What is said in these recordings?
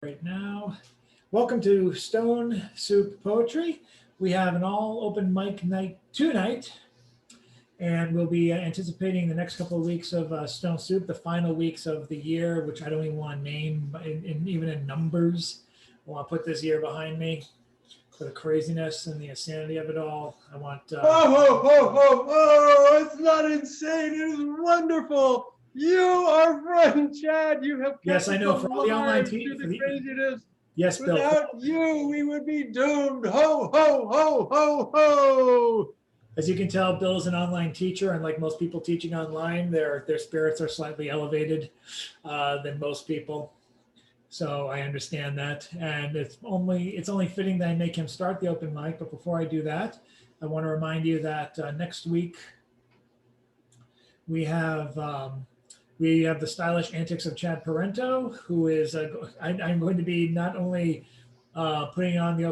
right now. Welcome to Stone Soup Poetry. We have an all open mic night tonight, and we'll be anticipating the next couple of weeks of Stone Soup, the final weeks of the year, which I don't even want to name, even in numbers. I want to put this year behind me for the craziness and the insanity of it all. I want. It's not insane. It is wonderful. You, our friend Chad, you have kept Yes, I us know, for all the online alive through the the craziness. yes, Bill. Without you, we would be doomed. Ho, ho, ho, ho, ho. As you can tell, Bill is an online teacher, and like most people teaching online, their spirits are slightly elevated than most people. So I understand that, and it's only fitting that I make him start the open mic. But before I do that, I want to remind you that next week we have the stylish antics of Chad Parento, who is I'm going to be not only putting on the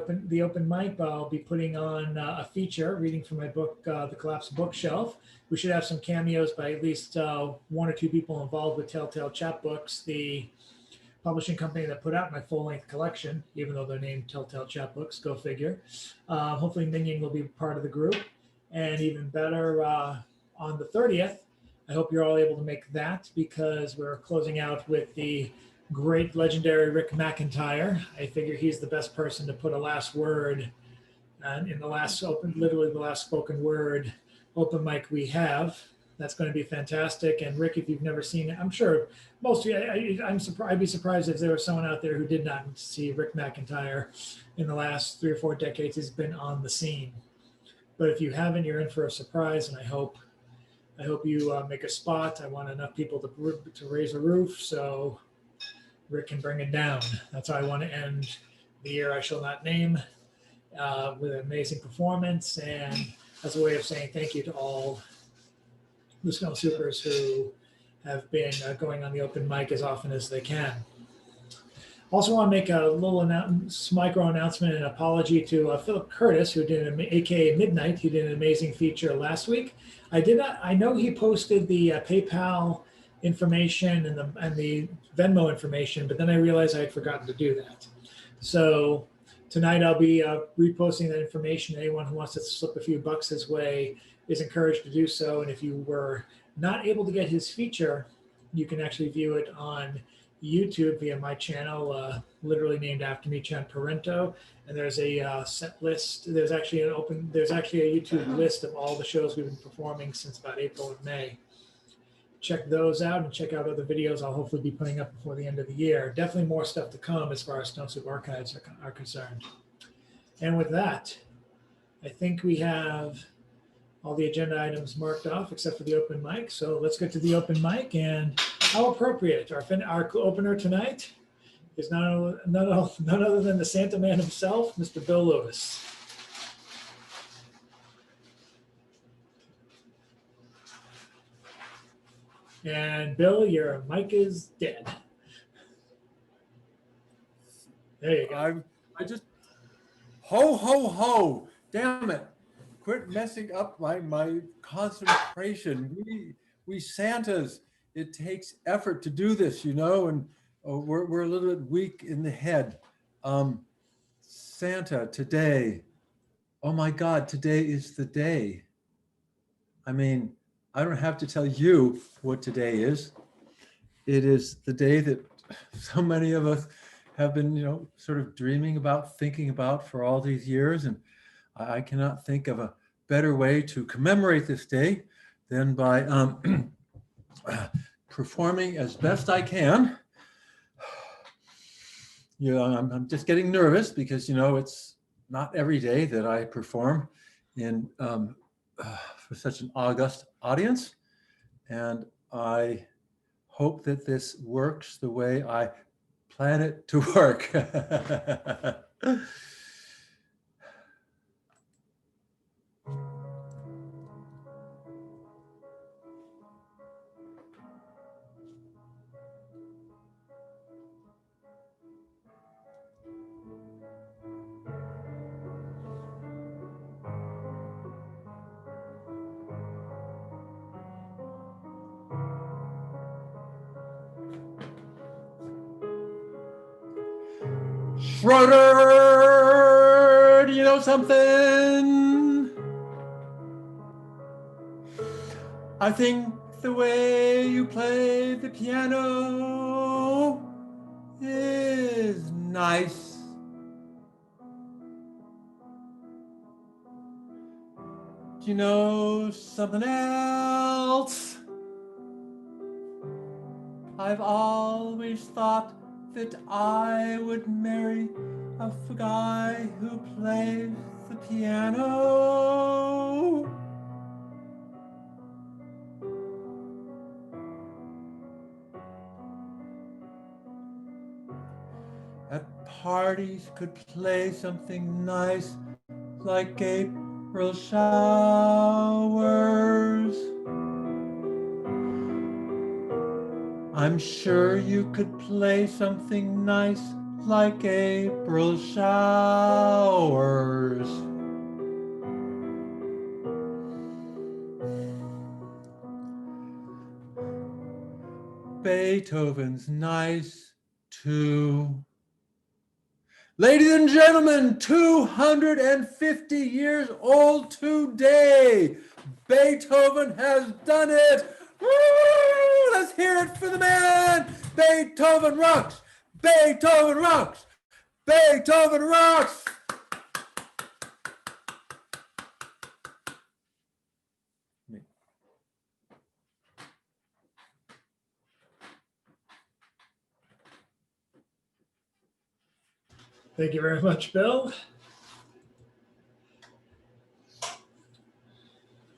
open mic, but I'll be putting on a feature reading from my book, The Collapsed Bookshelf. We should have some cameos by at least one or two people involved with Telltale Chapbooks, the publishing company that put out my full-length collection, even though they're named Telltale Chapbooks. Go figure. Hopefully, Minion will be part of the group, and even better, on the 30th. I hope you're all able to make that because we're closing out with the great legendary Rick Mcintyre. I figure he's the best person to put a last word in the last literally the last spoken word open mic we have. That's going to be fantastic. And Rick, if you've never seen it, I'm sure most of you, I'd be surprised if there was someone out there who did not see Rick Mcintyre in the last 3 or 4 decades. He's been on the scene. But if you haven't, you're in for a surprise, and I hope you make a spot. I want enough people to raise a roof so Rick can bring it down. That's how I want to end the year I shall not name, with an amazing performance, and as a way of saying thank you to all the Snow Supers who have been going on the open mic as often as they can. Also want to make a little micro announcement and apology to Philip Curtis, who did AKA Midnight. He did an amazing feature last week. I know he posted the PayPal information and the Venmo information, but then I realized I had forgotten to do that. So tonight I'll be reposting that information. Anyone who wants to slip a few bucks his way is encouraged to do so. And if you were not able to get his feature, you can actually view it on YouTube via my channel, literally named after me, Chad Parento. And there's a set list. There's actually a YouTube list of all the shows we've been performing since about April and May. Check those out and check out other videos I'll hopefully be putting up before the end of the year. Definitely more stuff to come as far as Stone Soup archives are concerned. And with that, I think we have all the agenda items marked off except for the open mic. So let's get to the open mic. And how appropriate. Our opener tonight is none other than the Santa Man himself, Mr. Bill Lewis. And Bill, your mic is dead. There you go. I just, ho, ho, ho. Damn it. Quit messing up my concentration. We Santas, it takes effort to do this, and we're a little bit weak in the head. Santa, today, oh my God, today is the day. I mean, I don't have to tell you what today is. It is the day that so many of us have been, sort of dreaming about, thinking about for all these years. And I cannot think of a better way to commemorate this day than by performing as best I can. I'm just getting nervous because, it's not every day that I perform in for such an august audience. And I hope that this works the way I plan it to work. Schroeder, do you know something? I think the way you play the piano is nice. Do you know something else? I've always thought that I would marry a guy who plays the piano. At parties could play something nice like April showers. I'm sure you could play something nice like April showers. Beethoven's nice too. Ladies and gentlemen, 250 years old today. Beethoven has done it. Woo! Let's hear it for the man. Beethoven rocks. Beethoven rocks. Beethoven rocks. Thank you very much, Bill.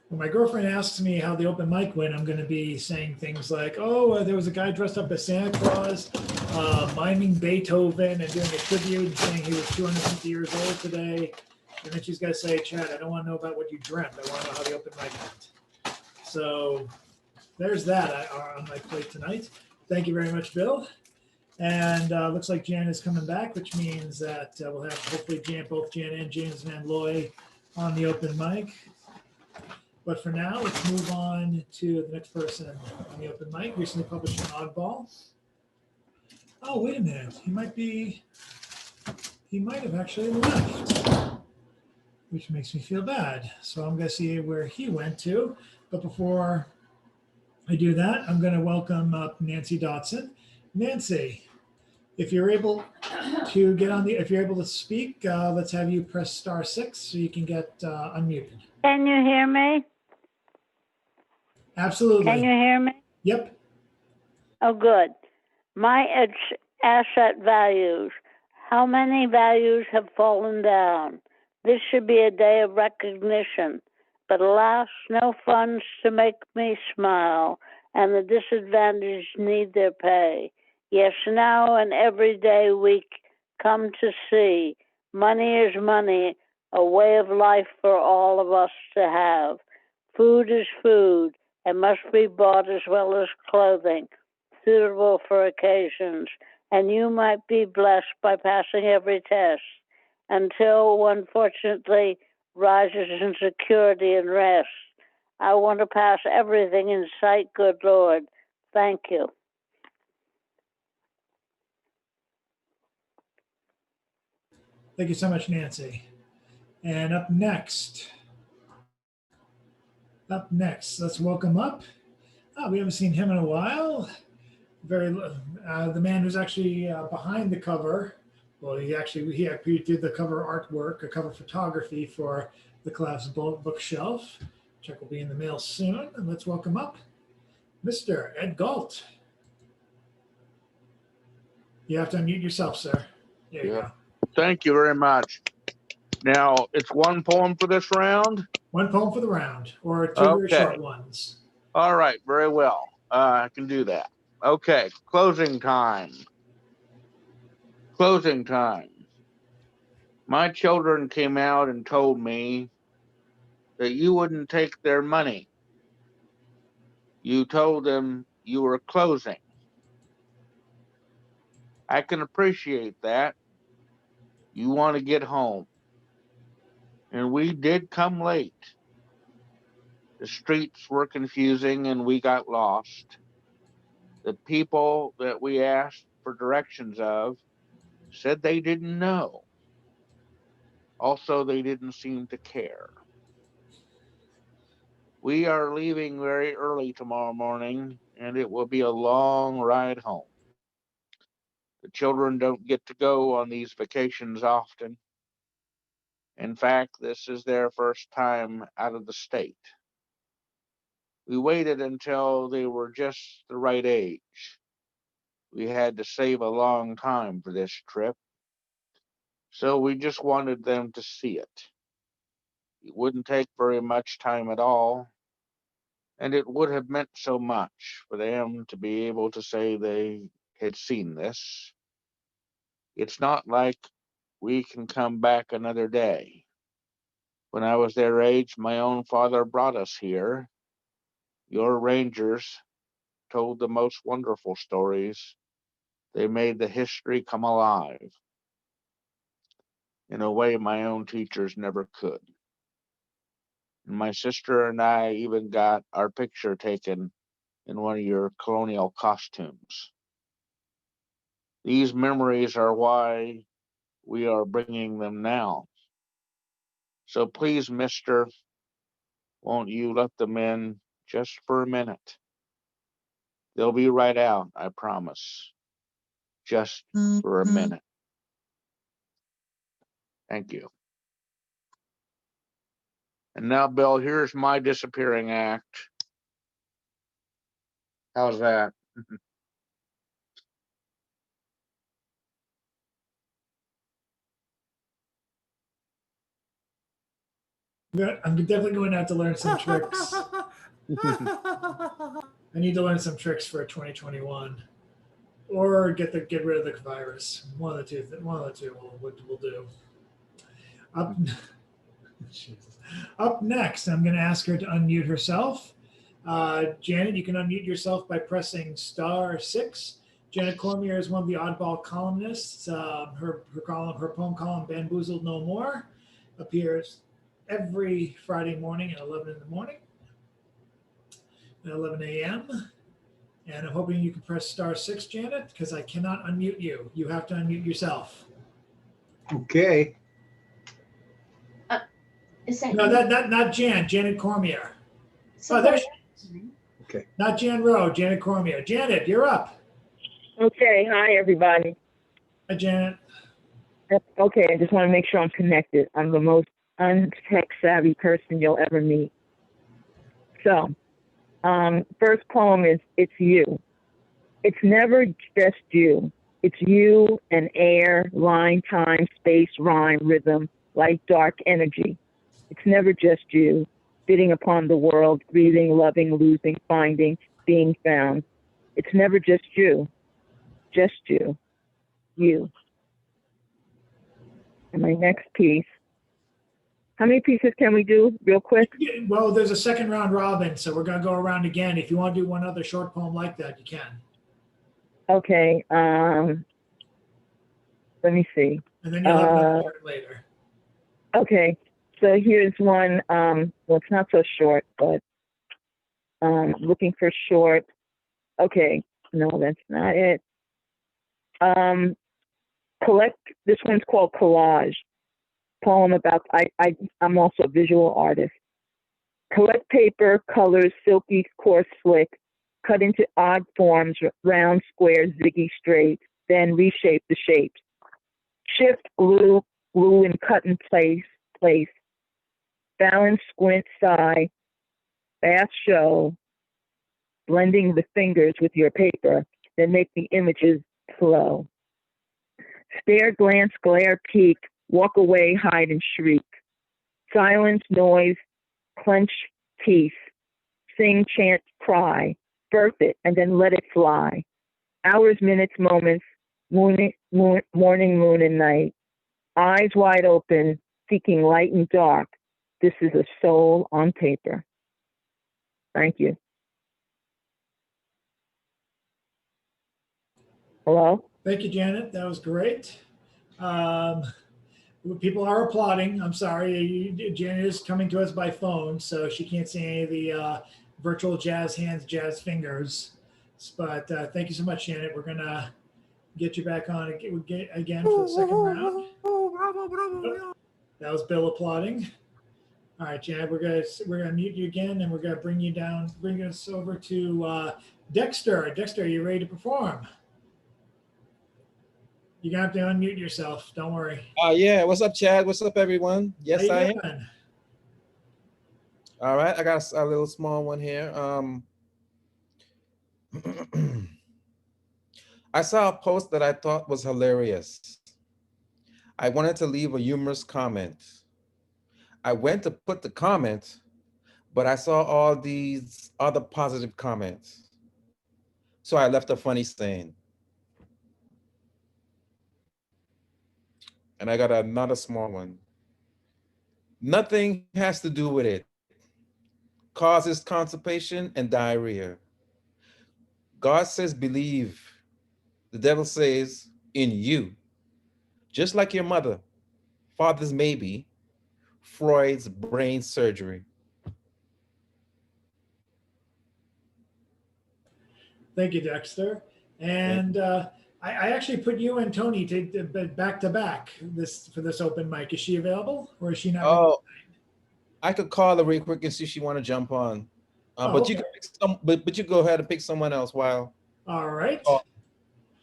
When my girlfriend asks me how the open mic went, I'm going to be saying things like, oh, there was a guy dressed up as Santa Claus, miming Beethoven and doing a tribute and saying he was 250 years old today. And then she's going to say, Chad, I don't want to know about what you dreamt. I want to know how the open mic went. So there's that on my plate tonight. Thank you very much, Bill. And looks like Jan is coming back, which means that we'll have hopefully both Jan and James Van Loy on the open mic. But for now, let's move on to the next person on the open mic. Recently published an Oddball. Oh, wait a minute. He might have actually left, which makes me feel bad. So I'm going to see where he went to. But before I do that, I'm going to welcome up Nancy Dotson. Nancy, if you're able to if you're able to speak, let's have you press *6 so you can get unmuted. Can you hear me? Absolutely. Can you hear me? Yep. Oh, good. My asset values. How many values have fallen down? This should be a day of recognition, but alas, no funds to make me smile, and the disadvantaged need their pay. Yes, now and every day we come to see money is money, a way of life for all of us to have. Food is food and must be bought as well as clothing, suitable for occasions, and you might be blessed by passing every test until one fortunately rises in security and rest. I want to pass everything in sight, good Lord. Thank you. Thank you so much, Nancy. And up next, let's welcome up. We haven't seen him in a while. The man who's actually behind the cover. Well, he did the cover artwork, a cover photography for the Collage bookshelf. Check will be in the mail soon. And let's welcome up Mr. Ed Galt. You have to unmute yourself, sir. There you go. Thank you very much. Now, it's one poem for this round? One poem for the round, or two very short ones. All right, very well. I can do that. Okay, closing time. Closing time. My children came out and told me that you wouldn't take their money. You told them you were closing. I can appreciate that. You want to get home. And we did come late. The streets were confusing and we got lost. The people that we asked for directions of said they didn't know. Also, they didn't seem to care. We are leaving very early tomorrow morning, and it will be a long ride home. The children don't get to go on these vacations often. In fact, this is their first time out of the state. We waited until they were just the right age. We had to save a long time for this trip, so we just wanted them to see it. It wouldn't take very much time at all, and it would have meant so much for them to be able to say they had seen this. It's not like we can come back another day. When I was their age, my own father brought us here. Your rangers told the most wonderful stories. They made the history come alive in a way my own teachers never could. And my sister and I even got our picture taken in one of your colonial costumes. These memories are why we are bringing them now. So please, mister, won't you let them in just for a minute? They'll be right out, I promise. Just for a minute. Thank you. And now, Bill, here's my disappearing act. How's that? I'm definitely going to have to learn some tricks. I need to learn some tricks for 2021, or get rid of the virus. One of the two. Will do. Up next, I'm going to ask her to unmute herself. Janet, you can unmute yourself by pressing *6. Janet Cormier is one of the oddball columnists. Her poem column, Bamboozled No More, appears every Friday morning at 11 in the morning, at 11 a.m. And I'm hoping you can press *6, Janet, because I cannot unmute you. You have to unmute yourself. Okay. No, not Jan. Janet Cormier. So there she is. Okay. Not Jan Rowe. Janet Cormier. Janet, you're up. Okay, hi everybody. Hi, Janet. Okay, I just want to make sure I'm connected. I'm the most untech savvy person you'll ever meet. So, first poem is It's You. It's never just you. It's you and air, line, time, space, rhyme, rhythm, light, dark, energy. It's never just you, bidding upon the world, breathing, loving, losing, finding, being found. It's never just you. Just you. You. And my next piece. How many pieces can we do real quick? Well, there's a second round robin, so we're going to go around again. If you want to do one other short poem like that, you can. Okay. Let me see. And then you'll have another short later. Okay. So here's one. Well, it's not so short, but looking for short. Okay. No, that's not it. This one's called Collage. Poem about, I'm also a visual artist. Collect paper, colors, silky, coarse, slick, cut into odd forms, round, square, ziggy, straight, then reshape the shapes. Shift, glue, and cut in place. Balance, squint, sigh, fast show, blending the fingers with your paper, then make the images flow. Stare, glance, glare, peek, walk away, hide, and shriek. Silence, noise, clench teeth, sing, chant, cry, birth it, and then let it fly. Hours, minutes, moments, morning, moon, and night. Eyes wide open, seeking light and dark. This is a soul on paper. Thank you. Hello? Thank you, Janet. That was great. People are applauding. I'm sorry. Janet is coming to us by phone, so she can't see any of the virtual jazz hands, jazz fingers. But thank you so much, Janet. We're going to get you back on again for the second round. Oh, that was Bill applauding. All right, Jan, we're gonna mute you again, and we're gonna bring us over to Dexter. Dexter, are you ready to perform? You're gonna have to unmute yourself. Don't worry. Yeah, what's up, Chad? What's up, everyone? Yes, How I you am. doing? All right, I got a little small one here. I saw a post that I thought was hilarious. I wanted to leave a humorous comment. I went to put the comment, but I saw all these other positive comments. So I left a funny saying. And I got another small one. Nothing has to do with it. Causes constipation and diarrhea. God says believe. The devil says in you. Just like your mother, father's maybe, Freud's brain surgery. Thank you, Dexter. And I actually put you and Tony back to back for this open mic. Is she available, or is she not? Oh, I could call her real quick and see if she want to jump on. But okay. you can pick but you go ahead and pick someone else while. All right. Oh.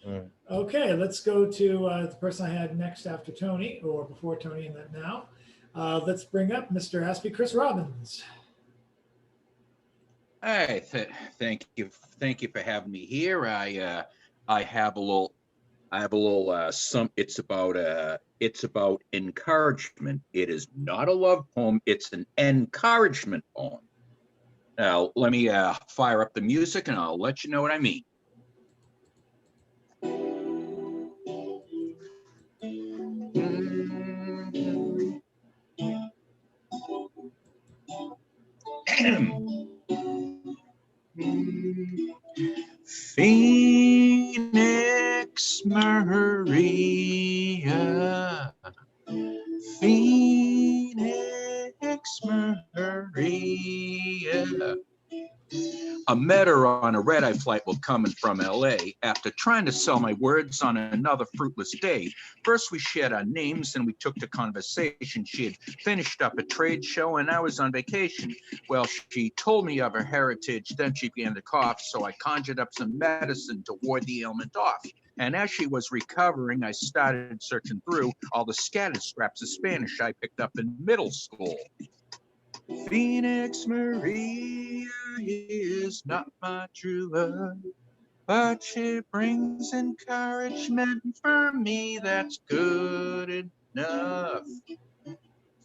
All right. Okay, let's go to the person I had next after Tony, or before Tony, and then now. Let's bring up Mr. Aspie, Chris Robbins. Hey, thank you for having me here. I have a little it's about encouragement. It is not a love poem, it's an encouragement poem. Now let me fire up the music and I'll let you know what I mean. Phoenix Maria, Phoenix Maria. I met her on a red-eye flight while coming from LA. After trying to sell my words on another fruitless day, first we shared our names and we took to conversation. She had finished up a trade show and I was on vacation. Well, she told me of her heritage, then she began to cough, so I conjured up some medicine to ward the ailment off. And as she was recovering, I started searching through all the scattered scraps of Spanish I picked up in middle school. Phoenix Maria is not my true love, but she brings encouragement for me that's good enough.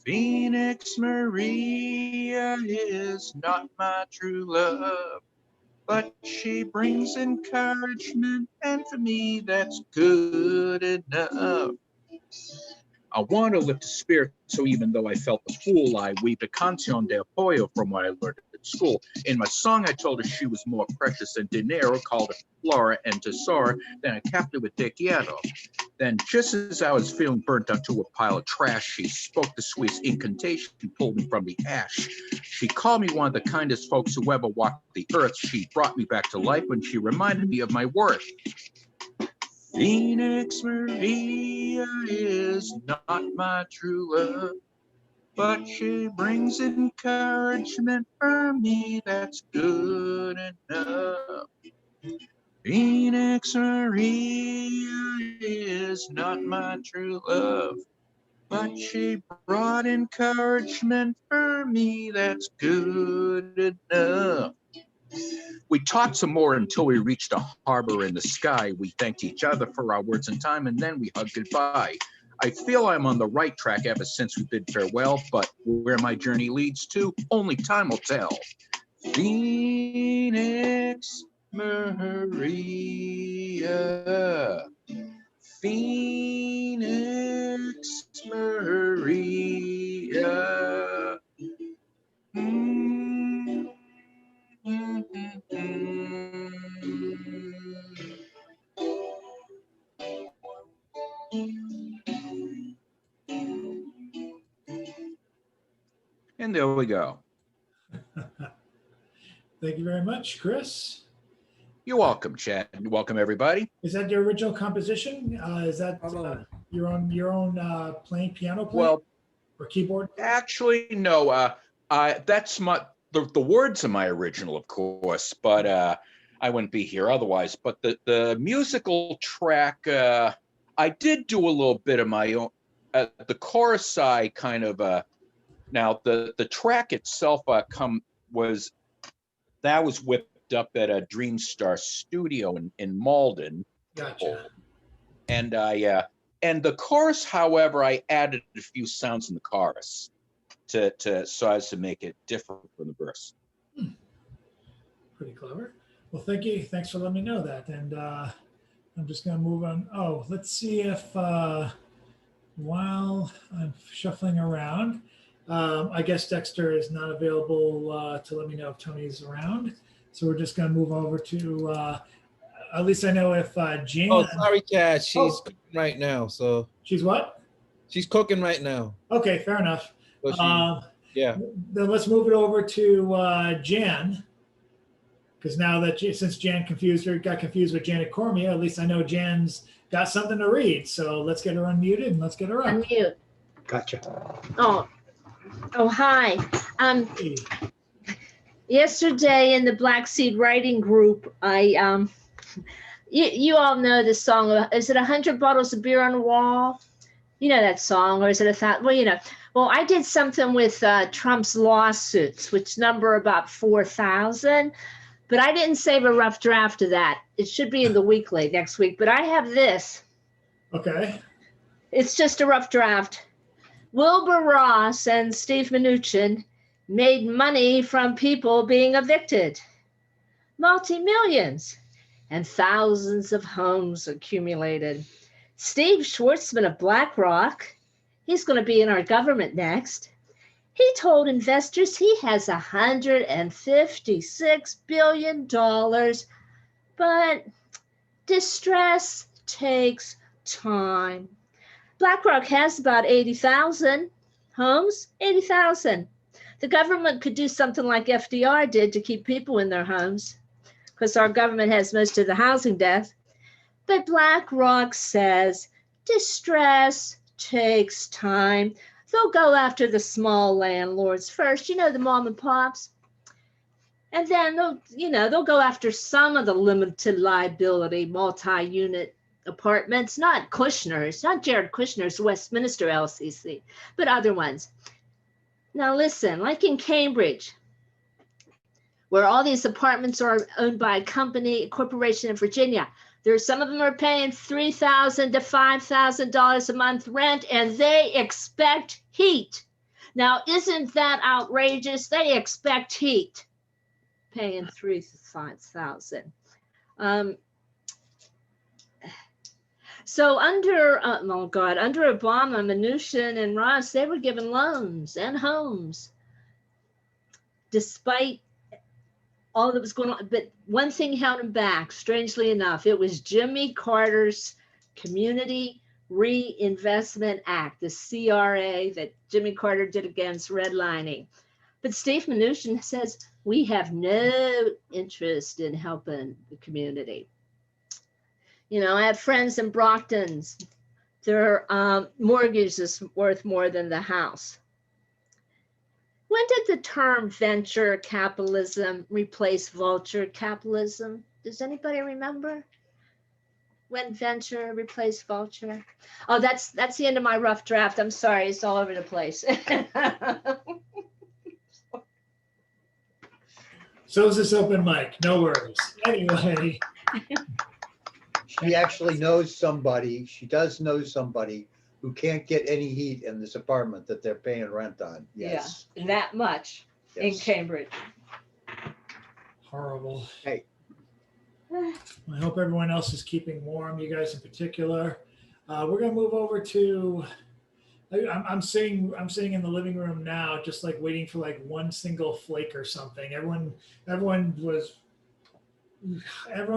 Phoenix Maria is not my true love, but she brings encouragement, and for me that's good enough. I want to lift a spirit, so even though I felt the fool, I weep a canción de apoyo from what I learned at school. In my song, I told her she was more precious than dinero, called her Flora and Tesoro, than a captive with te quiero. Then, just as I was feeling burnt out to a pile of trash, she spoke the sweetest incantation, pulled me from the ash. She called me one of the kindest folks who ever walked the earth. She brought me back to life when she reminded me of my worth. Phoenix Maria is not my true love, but she brings encouragement for me that's good enough. Phoenix Maria is not my true love, but she brought encouragement for me that's good enough. We talked some more until we reached a harbor in the sky. We thanked each other for our words and time, and then we hugged goodbye. I feel I'm on the right track ever since we bid farewell, but where my journey leads to, only time will tell. Phoenix Maria, Phoenix Maria. And there we go. Thank you very much, Chris. You're welcome, Chad. You're welcome, everybody. Is that your original composition? Is that your own playing piano playing Well, or keyboard? actually, no. That's the words are my original, of course, but I wouldn't be here otherwise. But the musical track, I did do a little bit of my own. The chorus side, kind of. Now the track itself was whipped up at a Dream Star studio in Malden. Gotcha. And and the chorus, however, I added a few sounds in the chorus so as to make it different from the verse. Pretty clever. Well, thank you. Thanks for letting me know that. And I'm just going to move on. Oh, let's see if while I'm shuffling around, I guess Dexter is not available to let me know if Tony's around. So we're just going to move over to, at least I know if Jan. Oh, sorry, Chad. She's cooking right now. So she's what? She's cooking right now. Okay, fair enough. So yeah. Then let's move it over to Jan. Because now that since Jan got confused with Janet Cormier, at least I know Jan's got something to read. So let's get her unmuted and let's get her up. Unmute. Gotcha. Oh, hi. Hey. Yesterday in the Black Seed Writing Group, you all know this song. Is it 100 Bottles of Beer on the Wall? You know that song, or is it 1,000? Well, you know. Well, I did something with Trump's lawsuits, which number about 4,000. But I didn't save a rough draft of that. It should be in the weekly next week. But I have this. Okay. It's just a rough draft. Wilbur Ross and Steve Mnuchin made money from people being evicted. Multi-millions and thousands of homes accumulated. Steve Schwartzman of BlackRock, he's going to be in our government next. He told investors he has $156 billion, but distress takes time. BlackRock has about 80,000 homes, 80,000. The government could do something like FDR did to keep people in their homes, because our government has most of the housing death. But BlackRock says distress takes time. They'll go after the small landlords first, you know, the mom and pops. And then they'll go after some of the limited liability multi-unit apartments, not Kushner's, not Jared Kushner's Westminster LCC, but other ones. Now listen, like in Cambridge, where all these apartments are owned by a corporation in Virginia, some of them are paying $3,000 to $5,000 a month rent, and they expect heat. Now, isn't that outrageous? They expect heat, paying $3,000 to $5,000. So under Obama, Mnuchin and Ross, they were given loans and homes, despite all that was going on. But one thing held him back, strangely enough. It was Jimmy Carter's Community Reinvestment Act, the CRA that Jimmy Carter did against redlining. But Steve Mnuchin says, we have no interest in helping the community. You know, I have friends in Brockton's. Their mortgage is worth more than the house. When did the term venture capitalism replace vulture capitalism? Does anybody remember when venture replaced vulture? Oh, that's the end of my rough draft. I'm sorry, it's all over the place. So is this open mic, no worries. Anyway. She actually knows somebody, she does know somebody who can't get any heat in this apartment that they're paying rent on. Yes. Yeah, that much in Cambridge. Horrible. Hey. I hope everyone else is keeping warm, you guys in particular. We're gonna move over to, I'm sitting in the living room now, just like waiting for like one single flake or something. Everyone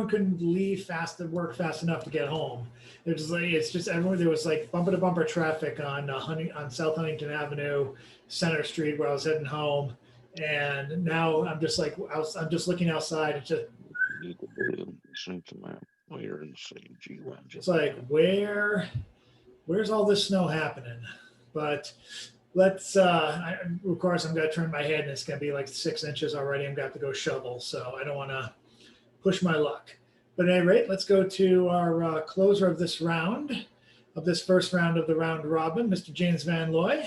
couldn't leave work fast enough to get home. It's just everyone. There was like bumper to bumper traffic on South Huntington Avenue, Center Street, where I was heading home, and now I'm just looking outside. It's just You could do sync the map later and see. Gee, It's like, where's all this snow happening? But let's, of course, I'm going to turn my head and it's going to be like 6 inches already. I'm going to have to go shovel. So I don't want to push my luck. But at any rate, let's go to our closer of this round, of this first round of the round robin, Mr. James Van Looy.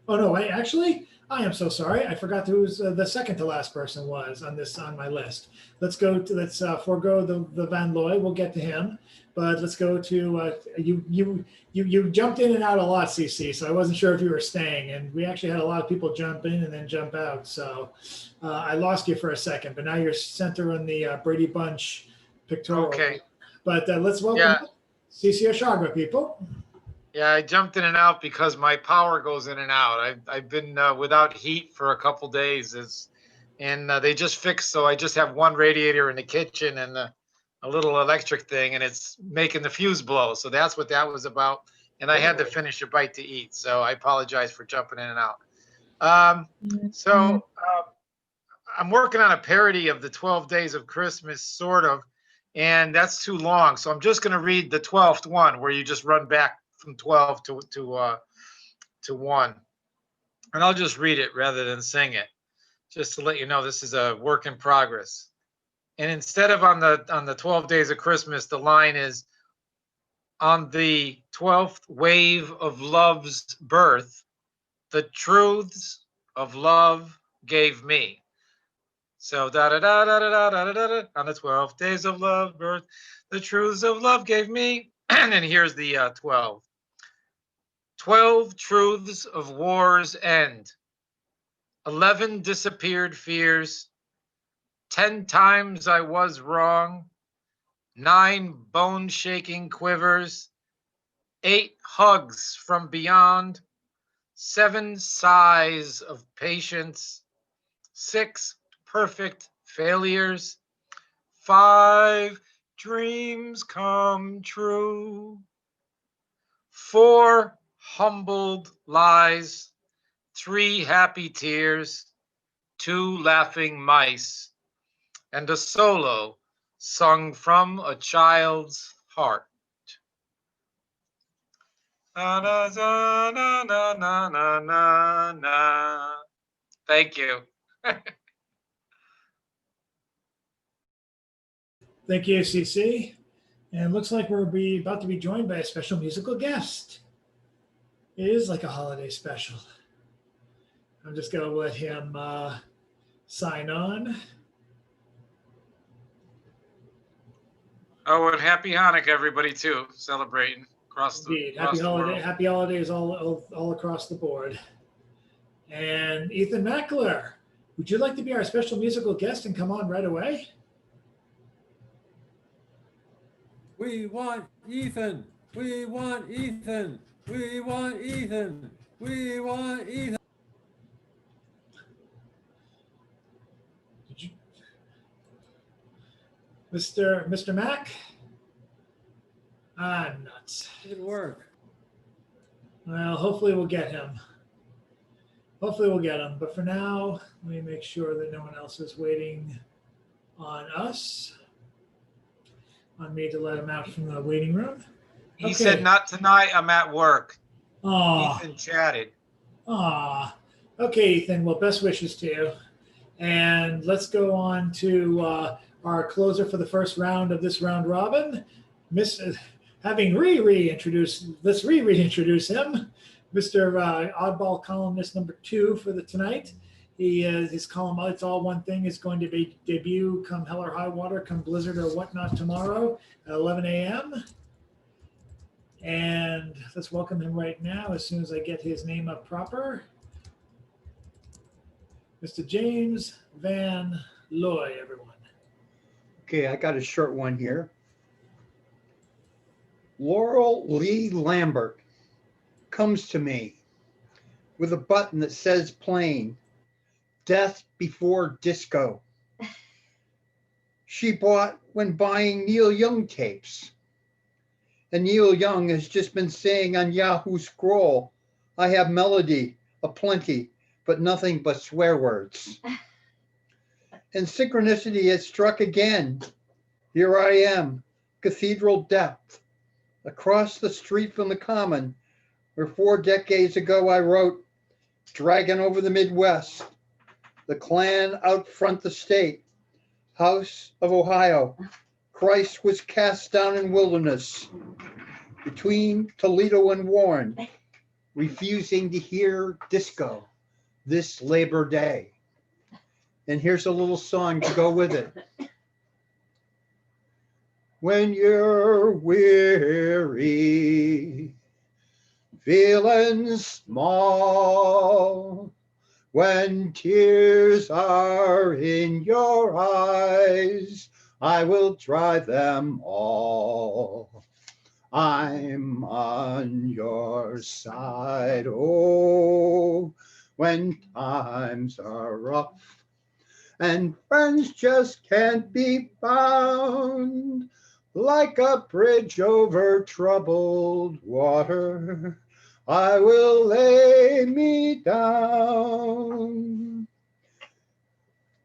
Oh, no, I am so sorry. I forgot who the second to last person was on my list. Let's forego the Van Looy. We'll get to him, but let's go to you jumped in and out a lot, CC. So I wasn't sure if you were staying, and we actually had a lot of people jump in and then jump out. So I lost you for a second, but now you're center on the Brady Bunch pictorial. Okay. But let's welcome CC Oshaga, people. Yeah, I jumped in and out because my power goes in and out. I've been without heat for a couple days, and they just fixed, so I just have one radiator in the kitchen and a little electric thing, and it's making the fuse blow. So that's what that was about. And I had to finish a bite to eat, so I apologize for jumping in and out. I'm working on a parody of the 12 Days of Christmas, sort of, and that's too long. So I'm just going to read the 12th one, where you just run back from 12 to 1, and I'll just read it rather than sing it, just to let you know this is a work in progress. And instead of on the 12 days of Christmas, the line is, on the 12th wave of love's birth, the truths of love gave me. So da da da da da da da da, on the 12 days of love birth, the truths of love gave me. And then here's the 12. 12 truths of war's end, 11 disappeared fears, 10 times I was wrong, 9 bone-shaking quivers, 8 hugs from beyond, 7 sighs of patience, 6 perfect failures, 5 dreams come true, 4 humbled lies, 3 happy tears, 2 laughing mice, and a solo sung from a child's heart. Na, na, na, na, na, na, na, na. Thank you. Thank you, CC. And it looks like we're about to be joined by a special musical guest. It is like a holiday special. I'm just going to let him sign on. Oh, and happy Hanukkah, everybody, too, celebrating across the world. Happy holidays all across the board. And Ethan Mackler, would you like to be our special musical guest and come on right away? We want Ethan. We want Ethan. We want Ethan. We want Ethan. Did you, Mr. Mack? Nuts. It didn't work. Well, hopefully we'll get him. But for now, let me make sure that no one else is waiting on us. On me to let him out from the waiting room. He said, not tonight, I'm at work. Oh. Ethan chatted. Okay, Ethan. Well, best wishes to you. And let's go on to our closer for the first round of this round robin. Having reintroduce him, Mr. Oddball columnist number 2 for the tonight. His column, It's All One Thing, is going to be debut come hell or high water, come blizzard or whatnot tomorrow at 11 a.m. And let's welcome him right now as soon as I get his name up proper. Mr. James Van Looy, everyone. Okay, I got a short one here. Laurel Lee Lambert comes to me with a button that says plain, Death Before Disco. She bought when buying Neil Young tapes. And Neil Young has just been saying on Yahoo Scroll, I have melody aplenty, but nothing but swear words. And synchronicity has struck again. Here I am, cathedral depth, across the street from the common, where 4 decades ago I wrote, Dragon over the Midwest, the Klan out front the state, House of Ohio, Christ was cast down in wilderness, between Toledo and Warren, refusing to hear disco this Labor Day. And here's a little song to go with it. When you're weary, feeling small, when tears are in your eyes, I will dry them all. I'm on your side, oh, when times are rough and friends just can't be found, like a bridge over troubled water, I will lay me down.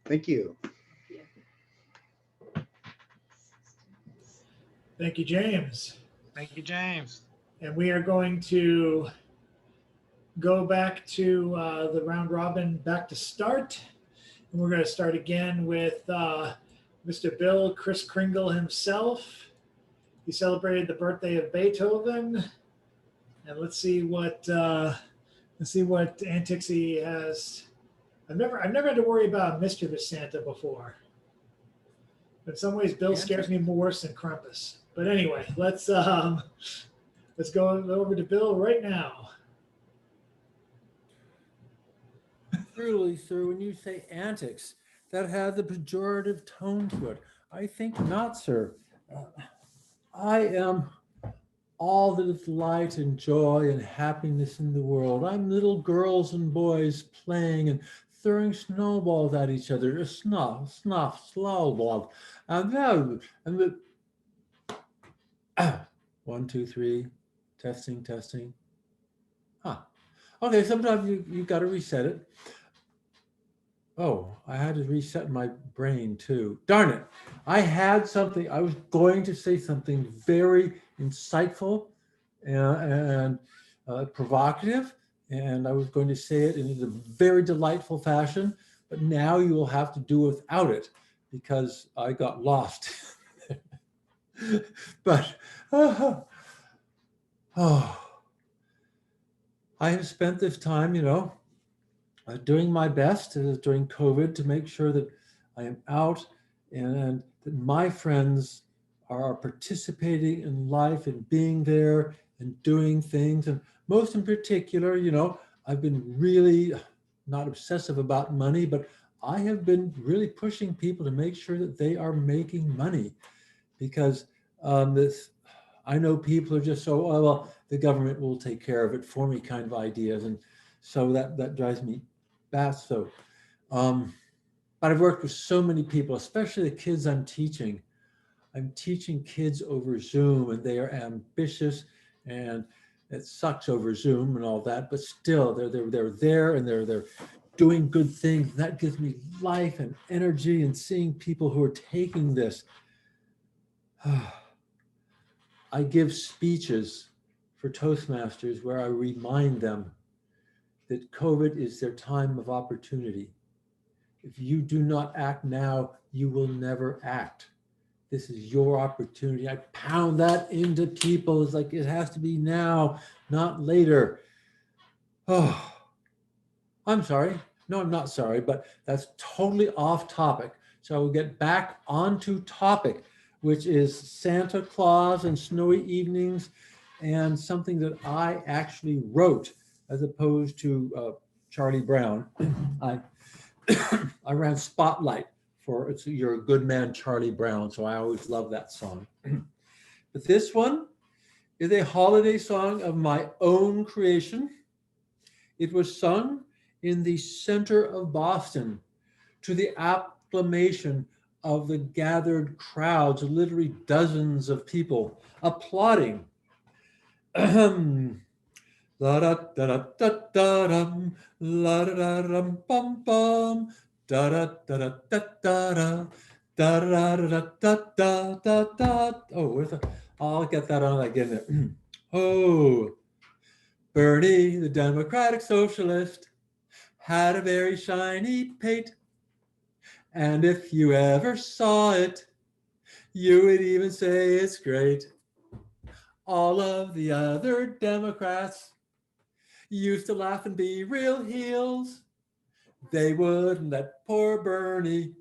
Thank you. Thank you, James. Thank you, James. And we are going to go back to the round robin, back to start. And we're going to start again with Mr. Bill Chris Kringle himself. He celebrated the birthday of Beethoven. And let's see what antics he has. I've never had to worry about mischievous Santa before. In some ways, Bill scares me more worse than Krampus. But anyway, let's go over to Bill right now. Truly, sir, when you say antics, that has a pejorative tone to it. I think not, sir. I am all that is light and joy and happiness in the world. I'm little girls and boys playing and throwing snowballs at each other. Snuff, snuff, snowballs. And the 1, 2, 3, testing, testing. Okay, sometimes you got to reset it. Oh, I had to reset my brain too. Darn it. I had something, I was going to say something very insightful and provocative, and I was going to say it in a very delightful fashion, but now you will have to do without it because I got lost. But, I have spent this time, doing my best during COVID to make sure that I am out and that my friends are participating in life and being there and doing things. And most in particular, I've been really not obsessive about money, but I have been really pushing people to make sure that they are making money because I know people are just so, oh, well, the government will take care of it for me kind of ideas. And so that drives me batshit. So, but I've worked with so many people, especially the kids I'm teaching. I'm teaching kids over Zoom and they are ambitious and it sucks over Zoom and all that, but still they're there and they're doing good things. And that gives me life and energy and seeing people who are taking this. I give speeches for Toastmasters where I remind them that COVID is their time of opportunity. If you do not act now, you will never act. This is your opportunity. I pound that into people. It's like, it has to be now, not later. Oh, I'm sorry. No, I'm not sorry, but that's totally off topic. So we'll get back onto topic, which is Santa Claus and snowy evenings and something that I actually wrote as opposed to Charlie Brown. I ran Spotlight for You're a Good Man, Charlie Brown. So I always love that song. But this one is a holiday song of my own creation. It was sung in the center of Boston to the acclamation of the gathered crowds, literally dozens of people applauding. La da da da da da dum, la da da dum bum bum, Da da da da da da da da da da da da da da. Oh, where's the? I'll get that on again there. Oh, Bernie, the Democratic Socialist, had a very shiny pate, and if you ever saw it, you would even say it's great. All of the other Democrats used to laugh and be real heels. They wouldn't let poor Bernie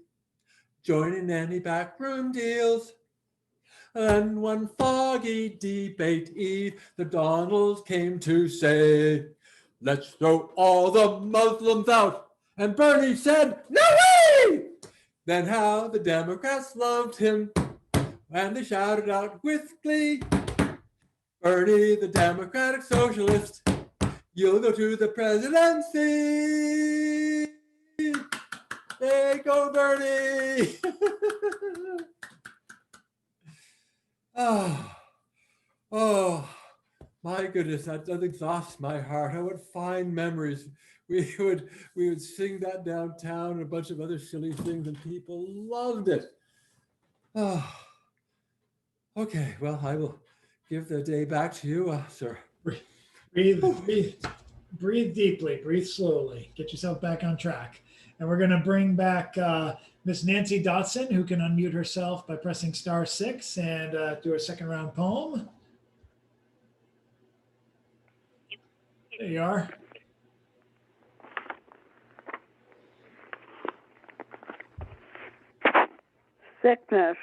join in any backroom deals. And one foggy debate eve, the Donalds came to say, let's throw all the Muslims out. And Bernie said, no way! Then how the Democrats loved him, and they shouted out with glee, Bernie, the Democratic Socialist, you'll go to the presidency. There you go, Bernie. Oh, my goodness, that does exhaust my heart. I would find memories. We would sing that downtown and a bunch of other silly things, and people loved it. Oh, okay, well, I will give the day back to you, sir. Breathe deeply, breathe slowly, get yourself back on track. And we're going to bring back Miss Nancy Dotson, who can unmute herself by pressing *6 and do a second round poem. There you are. Sickness,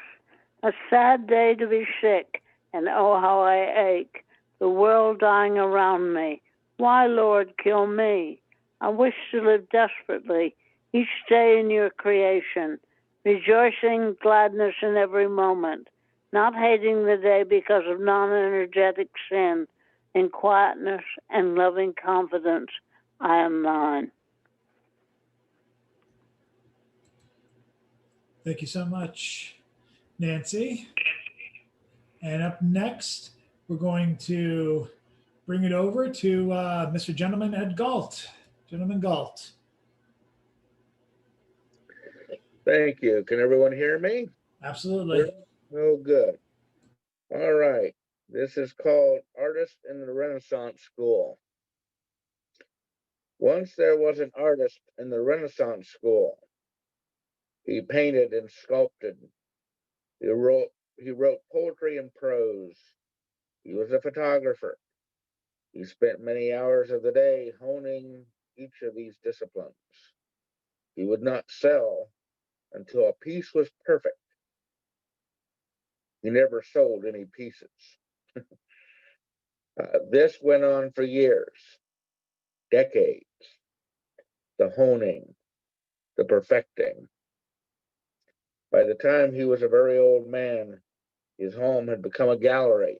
a sad day to be sick, and oh how I ache. The world dying around me. Why, Lord, kill me? I wish to live desperately each day in your creation, rejoicing gladness in every moment, not hating the day because of non-energetic sin. In quietness and loving confidence, I am thine. Thank you so much, Nancy. And up next, we're going to bring it over to Mr. Gentleman Ed Galt. Gentleman Galt. Thank you. Can everyone hear me? Absolutely. Oh, good. All right. This is called Artist in the Renaissance School. Once there was an artist in the Renaissance School. He painted and sculpted. He wrote poetry and prose. He was a photographer. He spent many hours of the day honing each of these disciplines. He would not sell until a piece was perfect. He never sold any pieces. This went on for years, decades, the honing, the perfecting. By the time he was a very old man, his home had become a gallery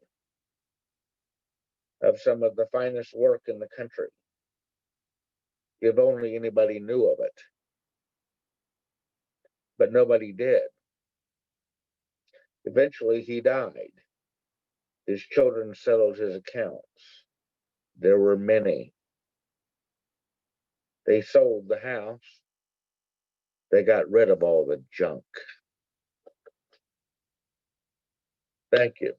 of some of the finest work in the country. If only anybody knew of it. But nobody did. Eventually he died. His children settled his accounts. There were many. They sold the house. They got rid of all the junk. Thank you.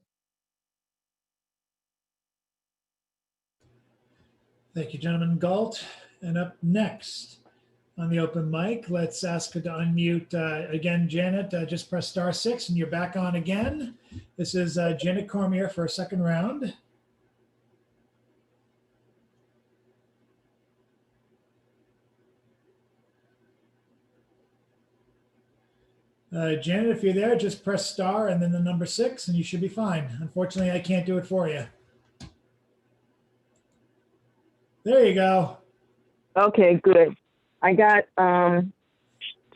Thank you, Gentleman Galt. And up next on the open mic, let's ask her to unmute again, Janet. Just press *6 and you're back on again. This is Janet Cormier for a second round. Janet, if you're there, just press * and then the number 6 and you should be fine. Unfortunately, I can't do it for you. There you go. Okay, good. I got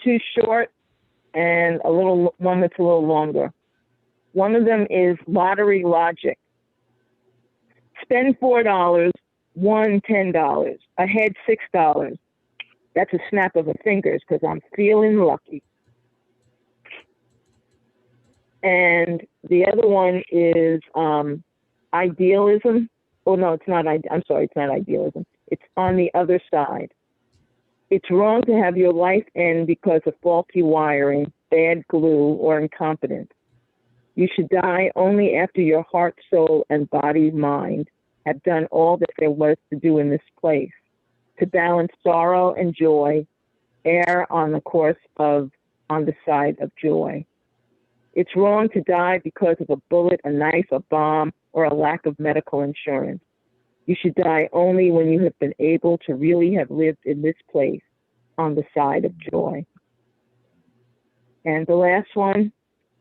two short and one that's a little longer. One of them is lottery logic. Spend $4, won $10. Ahead $6. That's a snap of the fingers because I'm feeling lucky. And the other one is idealism. Oh, no, it's not. I'm sorry, it's not idealism. It's on the other side. It's wrong to have your life end because of faulty wiring, bad glue, or incompetence. You should die only after your heart, soul, and body, mind have done all that there was to do in this place, to balance sorrow and joy, err on the side of joy. It's wrong to die because of a bullet, a knife, a bomb, or a lack of medical insurance. You should die only when you have been able to really have lived in this place on the side of joy. And the last one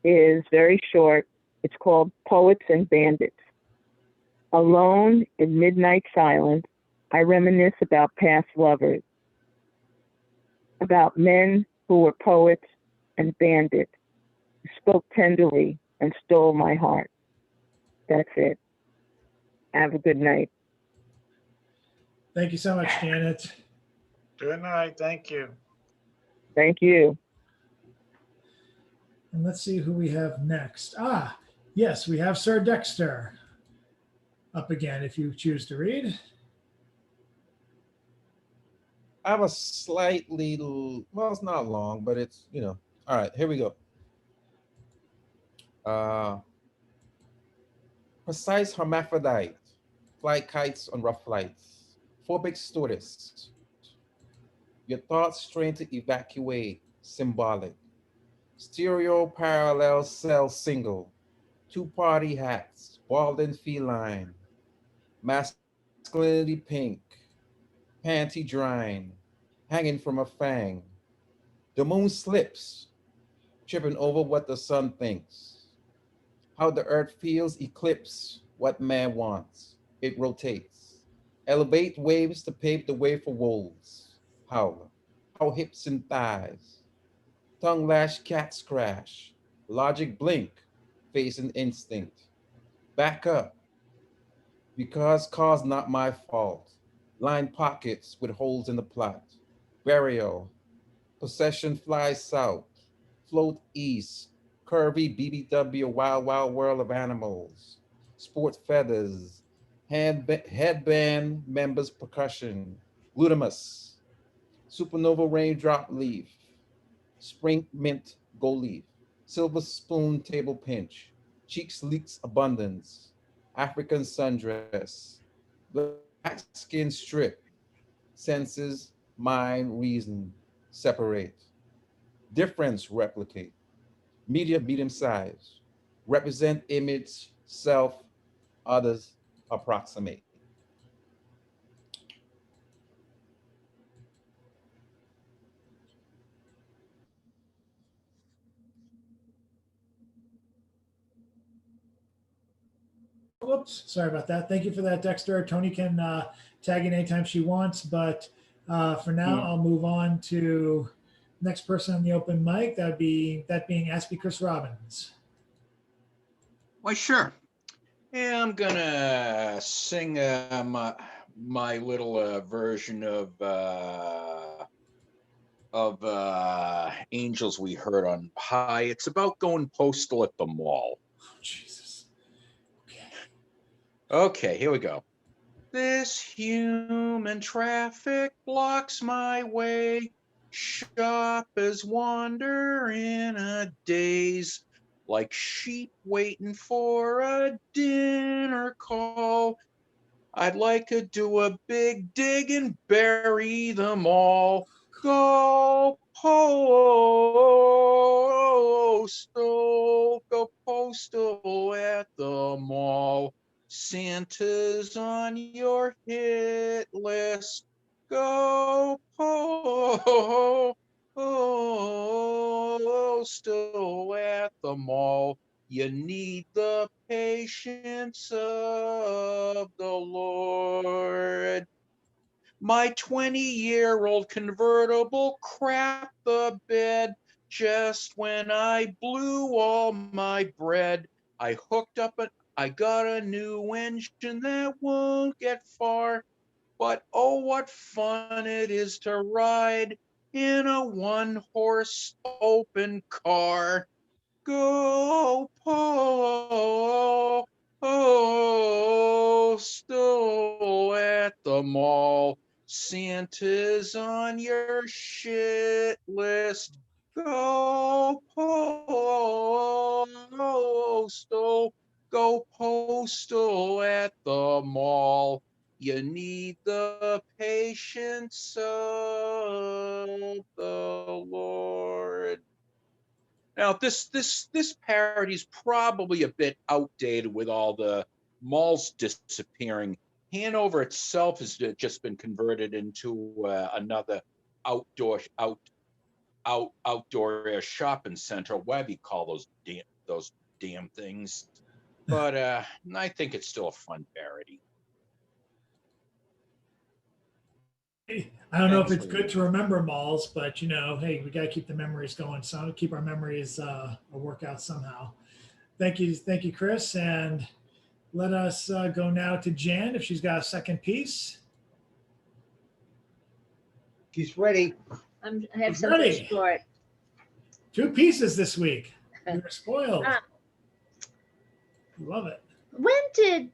is very short. It's called Poets and Bandits. Alone in midnight silence, I reminisce about past lovers, about men who were poets and bandits, who spoke tenderly and stole my heart. That's it. Have a good night. Thank you so much, Janet. Good night. Thank you. Thank you. And let's see who we have next. Yes, we have Sir Dexter up again if you choose to read. I have a slightly, well, it's not long, but it's, all right, here we go. Precise hermaphrodite, flight kites on rough flights, phobic stewardess. Your thoughts strain to evacuate, symbolic. Stereo parallel cell single, two-party hats, bald and feline, masculinity pink, panty drying, hanging from a fang. The moon slips, tripping over what the sun thinks. How the earth feels eclipse what man wants. It rotates. Elevate waves to pave the way for wolves. How hips and thighs. Tongue lash, cat scratch. Logic blink, face and instinct. Back up. Because cause not my fault. Line pockets with holes in the plot. Burial. Possession flies south. Float east. Curvy BBW wild wild world of animals. Sport feathers. Headband members percussion. Glutamus. Supernova raindrop leaf. Spring mint gold leaf. Silver spoon table pinch. Cheeks leaks abundance. African sundress. Black skin strip. Senses, mind, reason separate. Difference replicate. Media medium size. Represent image, self, others approximate. Whoops, sorry about that. Thank you for that, Dexter. Tony can tag in anytime she wants, but for now, I'll move on to next person on the open mic. That being Aspie Chris Robbins. Why, sure. Yeah, I'm gonna sing my little version of Angels We Heard on High. It's about going postal at the mall. Oh, Jesus. Okay, here we go. This human traffic blocks my way. Shoppers wander in a daze, like sheep waiting for a dinner call. I'd like to do a big dig and bury them all. Go postal at the mall. Santa's on your hit list. Go postal at the mall. You need the patience of the Lord. My 20-year-old convertible crapped the bed just when I blew all my bread. I got a new engine that won't get far. But oh, what fun it is to ride in a one-horse open car. Go postal at the mall. Santa's on your shit list. Go postal, go postal at the mall. You need the patience of the Lord. Now, this parody is probably a bit outdated with all the malls disappearing. Hanover itself has just been converted into another outdoor shopping center. Whatever you call those damn things. But I think it's still a fun parody. I don't know if Thanks it's for good to remember malls, but hey, we got to keep the memories going. So keep our memories a workout somehow. Thank you, Chris. And let us go now to Jan if she's got a second piece. She's ready. I have She's something ready. short. 2 pieces this week. You're spoiled. Love it. When did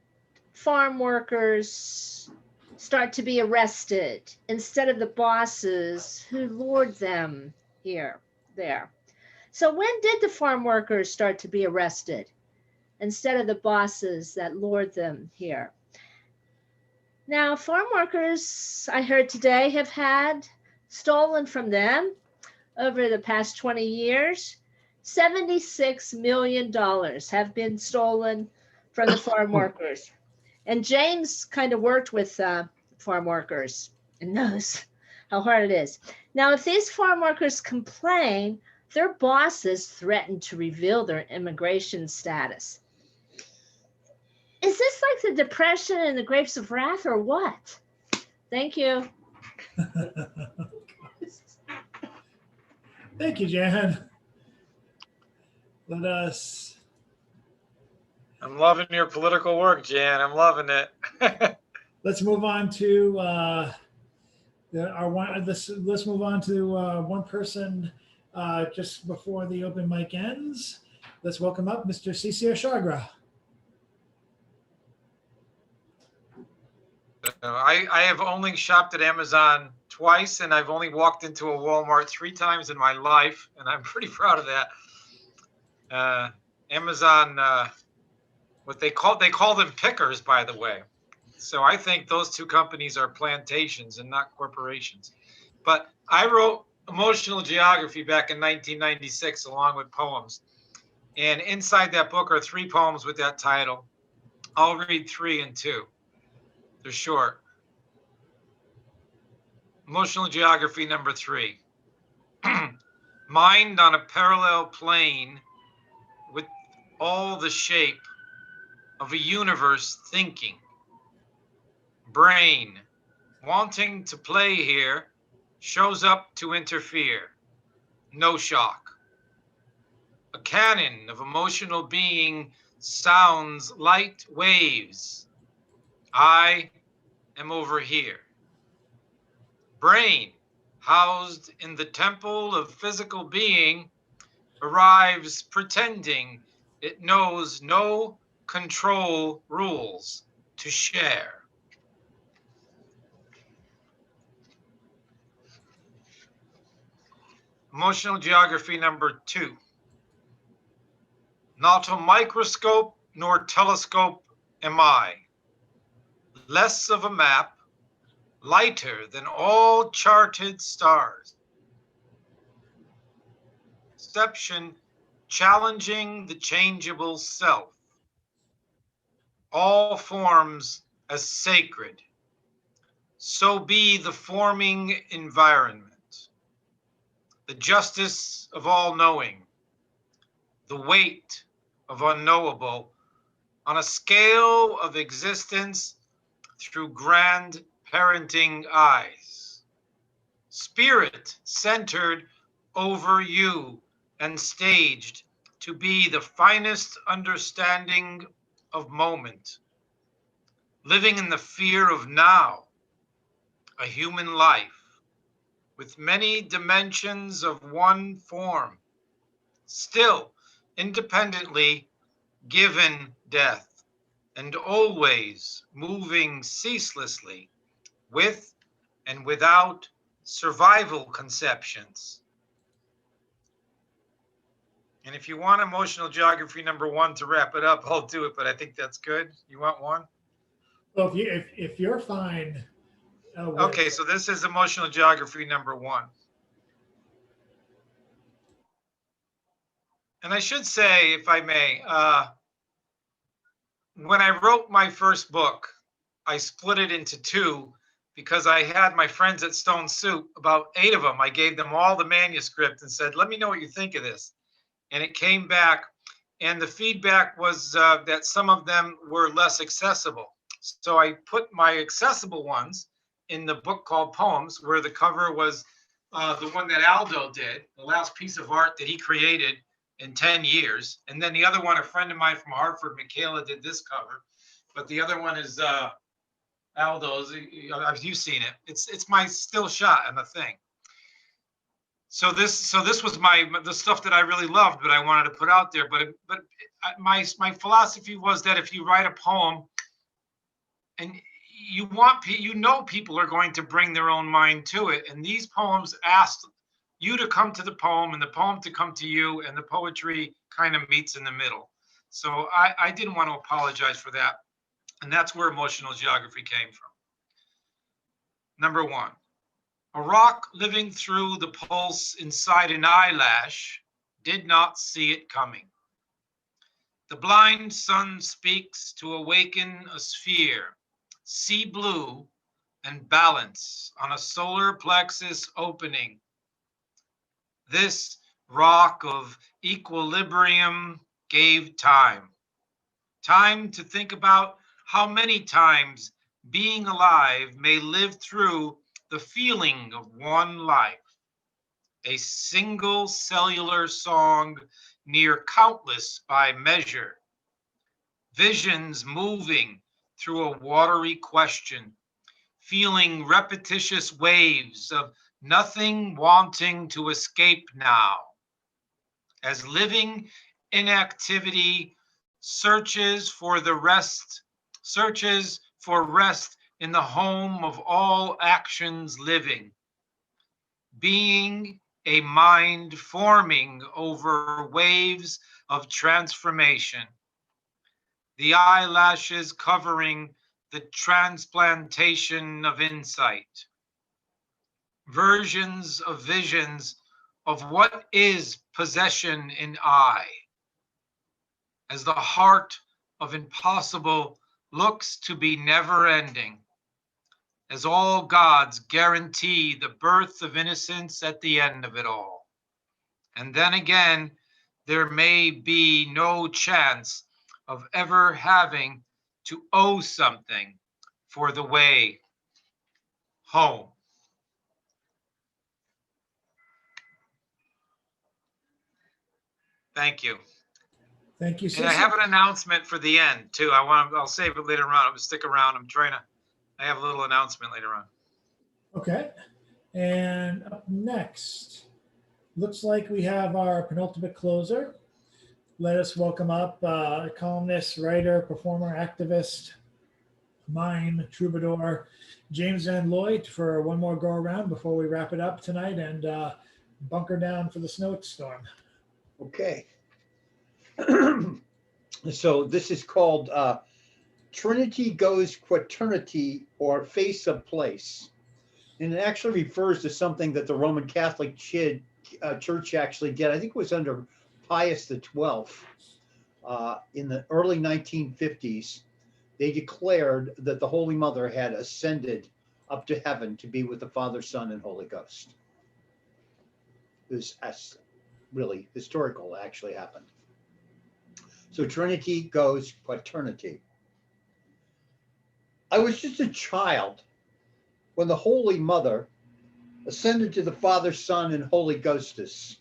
farm workers start to be arrested instead of the bosses who lured them there? So when did the farm workers start to be arrested instead of the bosses that lured them here? Now, farm workers, I heard today, have had stolen from them over the past 20 years. $76 million have been stolen from the farm workers. And James kind of worked with farm workers and knows how hard it is. Now, if these farm workers complain, their bosses threaten to reveal their immigration status. Is this like the Depression and the Grapes of Wrath or what? Thank you. Thank you, Jan. Let us. I'm loving your political work, Jan. I'm loving it. Let's move on to let's move on to one person just before the open mic ends. Let's welcome up Mr. CC Shagra. I have only shopped at Amazon twice, and I've only walked into a Walmart 3 times in my life, and I'm pretty proud of that. Amazon, what they call them pickers, by the way. So I think those 2 companies are plantations and not corporations. But I wrote Emotional Geography back in 1996 along with poems. And inside that book are 3 poems with that title. I'll read 3 and 2. They're short. Emotional Geography number 3. Mind on a parallel plane with all the shape of a universe thinking. Brain, wanting to play here, shows up to interfere. No shock. A cannon of emotional being sounds light waves. I am over here. Brain, housed in the temple of physical being, arrives pretending it knows no control rules to share. Emotional Geography number 2. Not a microscope nor telescope am I. Less of a map, lighter than all charted stars. Perception challenging the changeable self. All forms as sacred. So be the forming environment. The justice of all knowing. The weight of unknowable on a scale of existence through grand parenting eyes. Spirit centered over you and staged to be the finest understanding of moment. Living in the fear of now, a human life with many dimensions of one form, still independently given death, and always moving ceaselessly with and without survival conceptions. And if you want emotional geography number 1 to wrap it up, I'll do it, but I think that's good. You want one? Well, if you're fine. Okay, so this is emotional geography number 1. And I should say, if I may, when I wrote my first book, I split it into 2 because I had my friends at Stone Soup, about 8 of them. I gave them all the manuscript and said, let me know what you think of this. And it came back, and the feedback was that some of them were less accessible. So I put my accessible ones in the book called Poems, where the cover was the one that Aldo did, the last piece of art that he created in 10 years. And then the other one, a friend of mine from Hartford, Michaela, did this cover. But the other one is Aldo's. You've seen it. It's my still shot on the thing. So this was the stuff that I really loved, but I wanted to put out there. But my philosophy was that if you write a poem, and people are going to bring their own mind to it, and these poems asked you to come to the poem and the poem to come to you, and the poetry kind of meets in the middle. So I didn't want to apologize for that. And that's where emotional geography came from. Number 1, a rock living through the pulse inside an eyelash did not see it coming. The blind sun speaks to awaken a sphere, sea blue and balance on a solar plexus opening. This rock of equilibrium gave time to think about how many times being alive may live through the feeling of one life. A single cellular song near countless by measure. Visions moving through a watery question, feeling repetitious waves of nothing wanting to escape now. As living inactivity searches for rest in the home of all actions living. Being a mind forming over waves of transformation. The eyelashes covering the transplantation of insight. Versions of visions of what is possession in I. As the heart of impossible looks to be never ending. As all gods guarantee the birth of innocence at the end of it all. And then again, there may be no chance of ever having to owe something for the way home. Thank you. Thank you. And I have an announcement for the end too. I'll save it later on. I'm gonna stick around. I have a little announcement later on. Okay. And up next, looks like we have our penultimate closer. Let us welcome up columnist, writer, performer, activist, mime, troubadour, James Van Lloyd for one more go around before we wrap it up tonight and bunker down for the snowstorm. Okay. So this is called Trinity Goes Quaternity, or Face of Place. And it actually refers to something that the Roman Catholic Church actually did. I think it was under Pius XII. In the early 1950s, they declared that the Holy Mother had ascended up to heaven to be with the Father, Son, and Holy Ghost. It was really historical, it actually happened. So Trinity goes quaternity. I was just a child when the Holy Mother ascended to the Father, Son, and Holy Ghostus.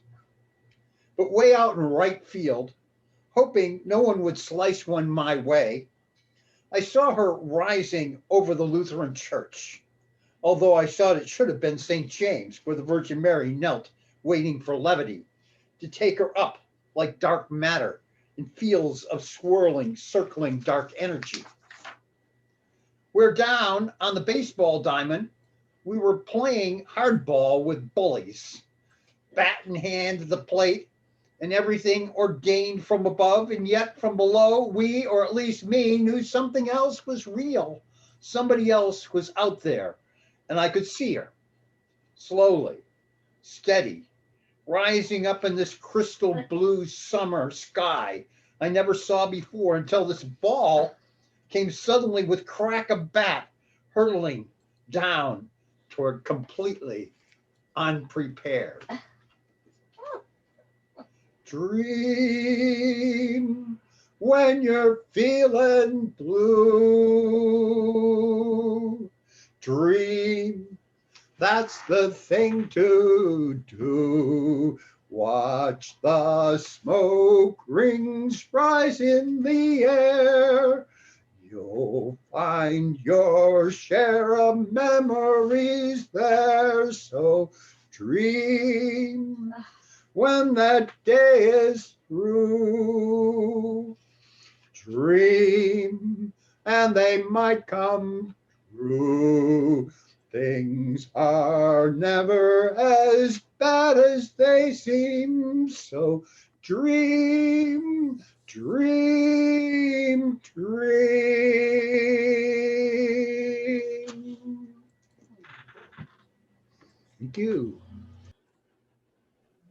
But way out in right field, hoping no one would slice one my way, I saw her rising over the Lutheran Church, although I thought it should have been St. James, where the Virgin Mary knelt, waiting for levity, to take her up like dark matter in fields of swirling, circling dark energy. Where down on the baseball diamond, we were playing hardball with bullies, bat in hand to the plate, and everything ordained from above, and yet from below, we, or at least me, knew something else was real. Somebody else was out there, and I could see her, slowly, steady, rising up in this crystal blue summer sky I never saw before, until this ball came suddenly with crack of bat, hurtling down toward completely unprepared. Dream when you're feeling blue. Dream, that's the thing to do. Watch the smoke rings rise in the air. You'll find your share of memories there. So dream when that day is through. Dream, and they might come true. Things are never as bad as they seem. So dream, dream, dream. Thank you.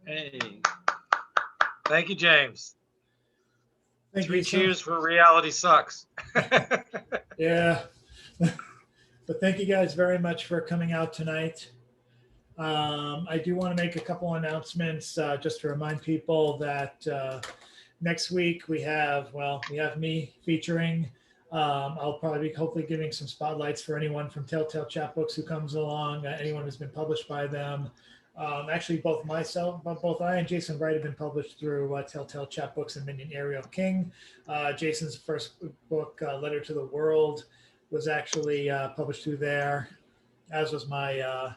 Hey. Thank you, James. Thank Three you. cheers for reality sucks. Yeah. But thank you guys very much for coming out tonight. I do want to make a couple announcements just to remind people that next week we have me featuring. I'll probably be hopefully giving some spotlights for anyone from Telltale Chapbooks who comes along, anyone who's been published by them. Actually, both I and Jason Wright have been published through Telltale Chapbooks and Minion Ariel King. Jason's first book, Letter to the World, was actually published through there, as was my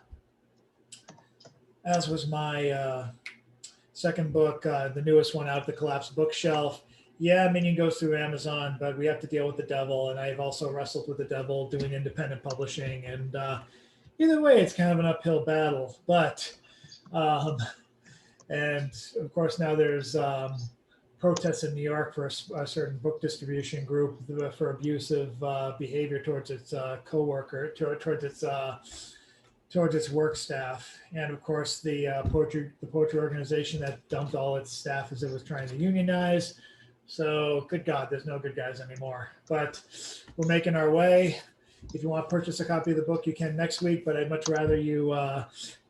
second book, the newest one out, The Collapsed Bookshelf. Yeah, Minion goes through Amazon, but we have to deal with the devil, and I've also wrestled with the devil doing independent publishing, and either way, it's kind of an uphill battle. But and of course now there's protests in New York for a certain book distribution group for abusive behavior towards its coworker, towards its work staff, and of course the poetry organization that dumped all its staff as it was trying to unionize. So good God, there's no good guys anymore. But we're making our way. If you want to purchase a copy of the book, you can next week, but I'd much rather you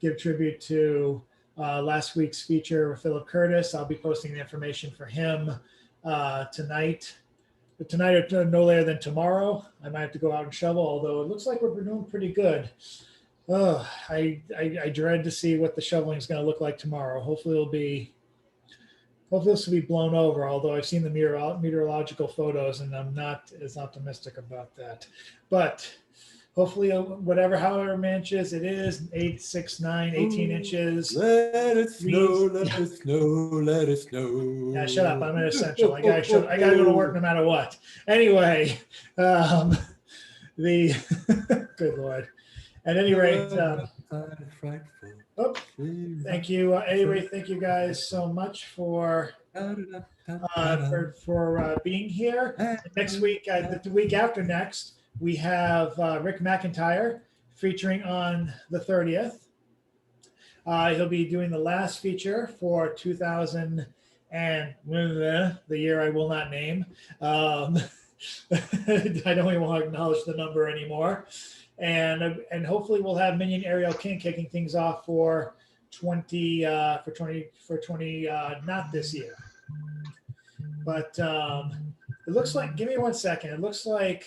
give tribute to last week's feature, Philip Curtis. I'll be posting the information for him tonight or no later than tomorrow. I might have to go out and shovel, although it looks like we're doing pretty good. Oh, I dread to see what the shoveling is going to look like tomorrow. Hopefully this will be blown over, although I've seen the meteorological photos and I'm not as optimistic about that. But hopefully, however many inches it is, 8, 6, 9, 18 inches. Let it snow, let it snow, let it snow. Yeah, shut up. I'm an essential. I gotta go to work no matter what. Anyway, good Lord. At any rate, thank you. Anyway, thank you guys so much for being here. Next week, the week after next, we have Rick Mcintyre featuring on the 30th. He'll be doing the last feature for 2000 and the year I will not name. I don't even want to acknowledge the number anymore. And hopefully we'll have Minion Ariel King kicking things off for 20 not this year, but it looks like, give me 1 second. It looks like,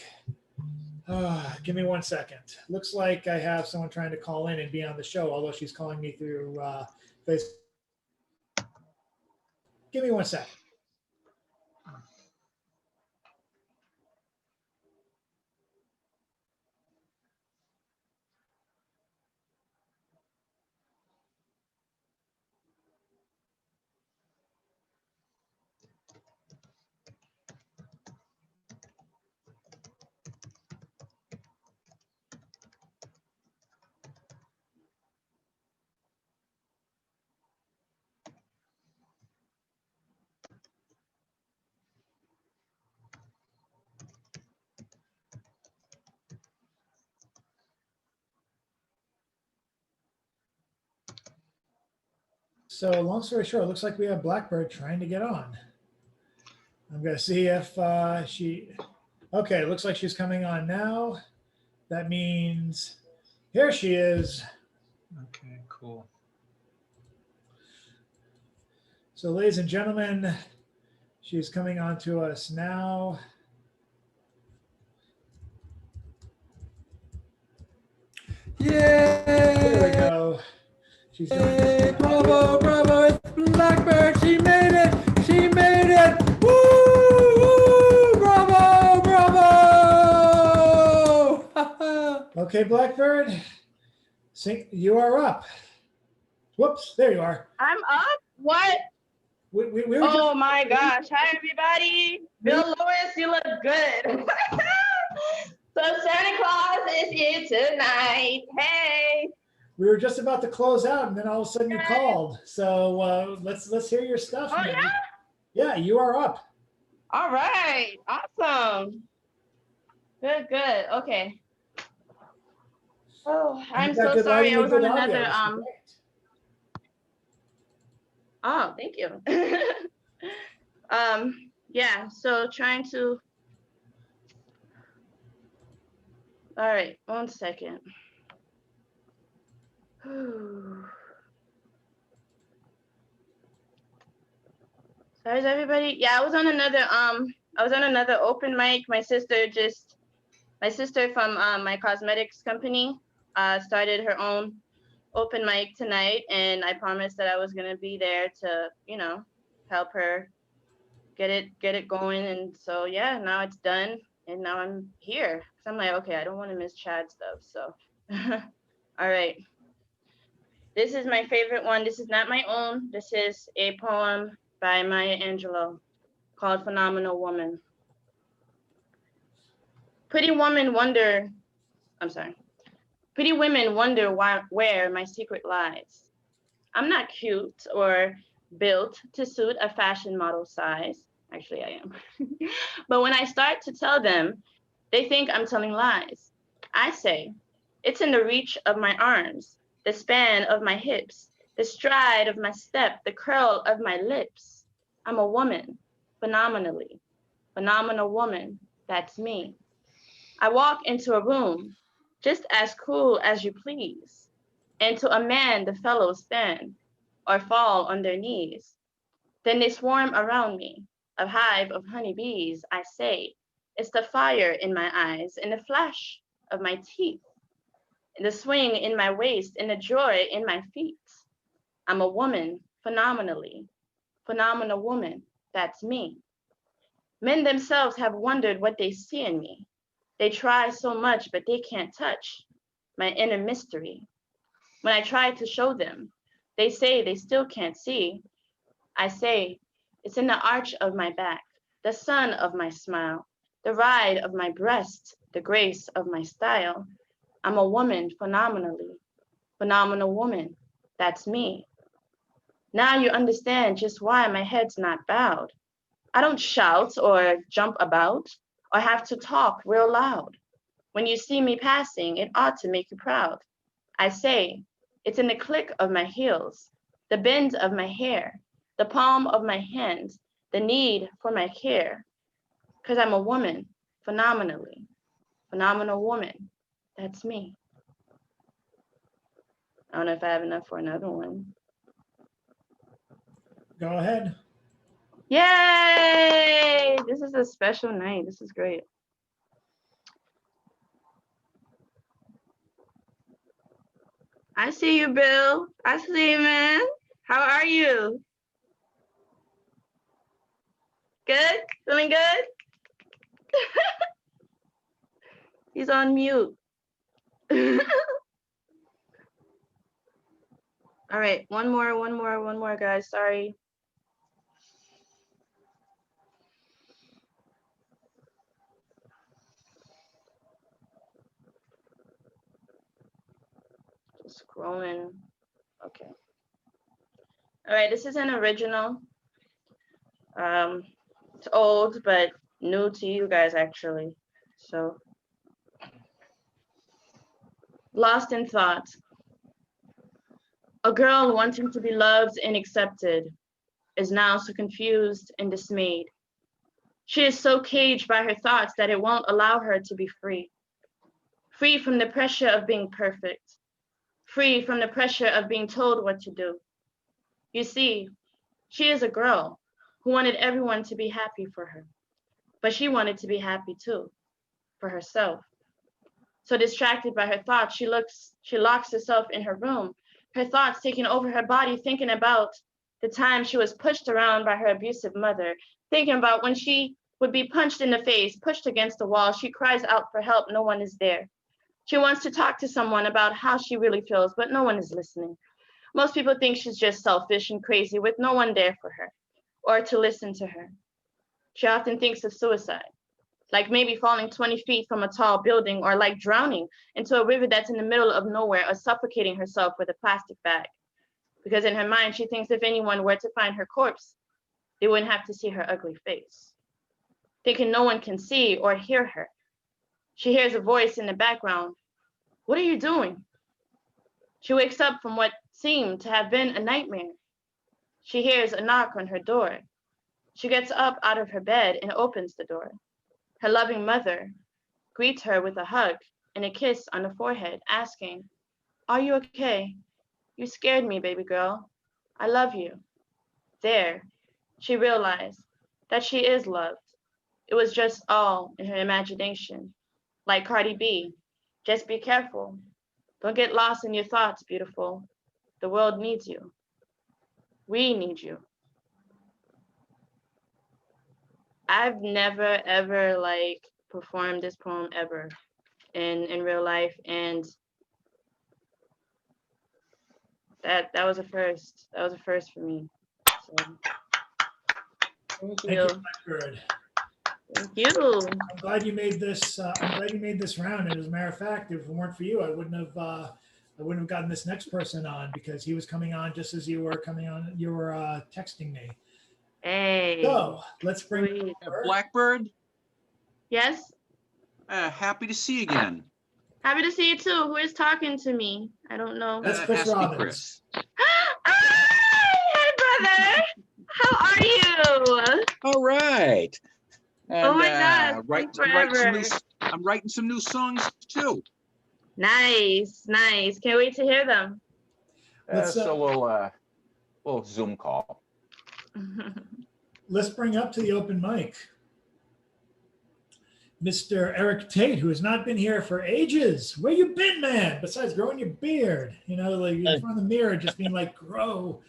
give me 1 second. Looks like I have someone trying to call in and be on the show, although she's calling me through Facebook. Give me 1 second. So long story short, it looks like we have Blackbird trying to get on. I'm gonna see if she, okay, it looks like she's coming on now. That means, here she is. Okay, cool. So ladies and gentlemen, she's coming on to us now. There we Yay! go. She's joined us. Bravo, bravo, it's Blackbird. She made it. She made it. Woo, woo, bravo, bravo. Okay, Blackbird, you are up. Whoops, there you are. I'm up? What? We were Oh just, my gosh. Hi, everybody. Bill Lewis, you look good. So Santa Claus is here tonight. Hey. we were just about to close out, and then all of a sudden you called. So let's hear your stuff. Oh, man. yeah? Yeah, you are up. All right. Awesome. Good, good. Okay. Oh, I'm You got so good sorry. lighting I and was on good audio. another, This is great. oh, thank you. Yeah, so trying to, all right, 1 second. Sorry, everybody. Yeah, I was on another open mic. My sister from my cosmetics company started her own open mic tonight, and I promised that I was gonna be there to, help her get it going. And so yeah, now it's done, and now I'm here. So I'm like, okay, I don't want to miss Chad's stuff. So all right. This is my favorite one. This is not my own. This is a poem by Maya Angelou called Phenomenal Woman. Pretty women wonder where my secret lies. I'm not cute or built to suit a fashion model size. Actually, I am. But when I start to tell them, they think I'm telling lies. I say, it's in the reach of my arms, the span of my hips, the stride of my step, the curl of my lips. I'm a woman, phenomenally. Phenomenal woman, that's me. I walk into a room, just as cool as you please. And to a man, the fellows stand or fall on their knees. Then they swarm around me, a hive of honeybees. I say, it's the fire in my eyes and the flash of my teeth, and the swing in my waist and the joy in my feet. I'm a woman, phenomenally. Phenomenal woman, that's me. Men themselves have wondered what they see in me. They try so much, but they can't touch my inner mystery. When I try to show them, they say they still can't see. I say, it's in the arch of my back, the sun of my smile, the ride of my breast, the grace of my style. I'm a woman phenomenally. Phenomenal woman, that's me. Now you understand just why my head's not bowed. I don't shout or jump about or have to talk real loud. When you see me passing, it ought to make you proud. I say, it's in the click of my heels, the bend of my hair, the palm of my hand, the need for my care. Because I'm a woman, phenomenally. Phenomenal woman, that's me. I don't know if I have enough for another one. Go ahead. Yay! This is a special night. This is great. I see you, Bill. I see you, man. How are you? Good? Feeling good? He's on mute. All right, one more, guys. Sorry. Just scrolling. Okay. All right, this is an original. It's old, but new to you guys, actually. So, lost in thought. A girl wanting to be loved and accepted is now so confused and dismayed. She is so caged by her thoughts that it won't allow her to be free. Free from the pressure of being perfect. Free from the pressure of being told what to do. You see, she is a girl who wanted everyone to be happy for her, but she wanted to be happy too, for herself. So distracted by her thoughts, she locks herself in her room, her thoughts taking over her body, thinking about the time she was pushed around by her abusive mother, thinking about when she would be punched in the face, pushed against the wall. She cries out for help, no one is there. She wants to talk to someone about how she really feels, but no one is listening. Most people think she's just selfish and crazy with no one there for her or to listen to her. She often thinks of suicide, like maybe falling 20 feet from a tall building, or like drowning into a river that's in the middle of nowhere, or suffocating herself with a plastic bag. Because in her mind, she thinks if anyone were to find her corpse, they wouldn't have to see her ugly face. Thinking no one can see or hear her. She hears a voice in the background. What are you doing? She wakes up from what seemed to have been a nightmare. She hears a knock on her door. She gets up out of her bed and opens the door. Her loving mother greets her with a hug and a kiss on the forehead, asking, "Are you okay? You scared me, baby girl. I love you." There, she realized that she is loved. It was just all in her imagination. Like Cardi B, just be careful. Don't get lost in your thoughts, beautiful. The world needs you. We need you. I've never ever performed this poem ever in real life, and that was a first. That was a first for me. So thank you. Blackbird. Thank you. I'm glad you made this. I'm glad you made this round. And as a matter of fact, if it weren't for you, I wouldn't have gotten this next person on, because he was coming on just as you were coming on. You were texting me. Hey. So let's bring Sweet. Blackbird, Yes. happy to see you again. Happy to see you too. Who is talking to me? I don't know. That's Chris Has to be Robbins. Chris. Hey, brother. How are you? All right. And, Oh my God. I'm writing some new songs too. Nice, nice. Can't wait to hear them. So we'll Zoom call. Let's bring up to the open mic Mr. Eric Tate, who has not been here for ages. Where you been, man? Besides growing your beard, like in front of the mirror, just being like, grow.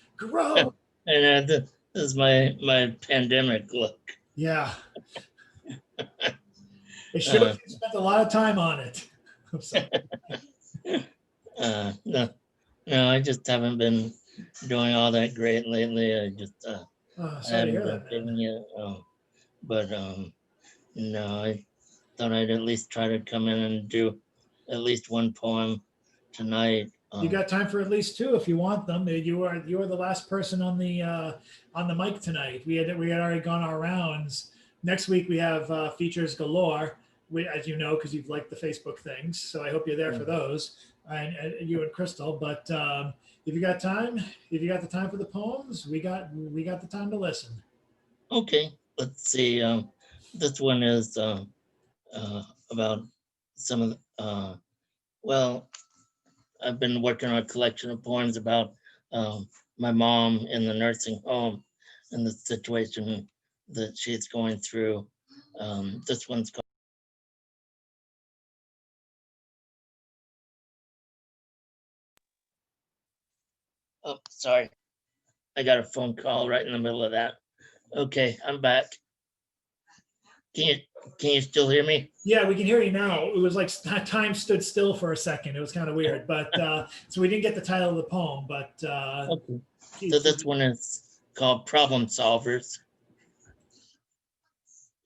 And this is my pandemic look. Yeah. It shows you spent a lot of time on it. I'm sorry. No, I just haven't been doing all that great lately. I just Sorry to hear that, man. No, I thought I'd at least try to come in and do at least one poem tonight. You got time for at least two if you want them. You are the last person on the mic tonight. We had already gone our rounds. Next week we have features galore, as you know, because you've liked the Facebook things. So I hope you're there for those, and you and Crystal. But if you got the time for the poems, we got the time to listen. Okay, let's see. This one is about some of the, I've been working on a collection of poems about my mom in the nursing home and the situation that she's going through. This one's called Oh, sorry. I got a phone call right in the middle of that. Okay, I'm back. Can you still hear me? Yeah, we can hear you now. It was like time stood still for a second. It was kind of weird, but so we didn't get the title of the poem, but Okay. So this one is called Problem Solvers.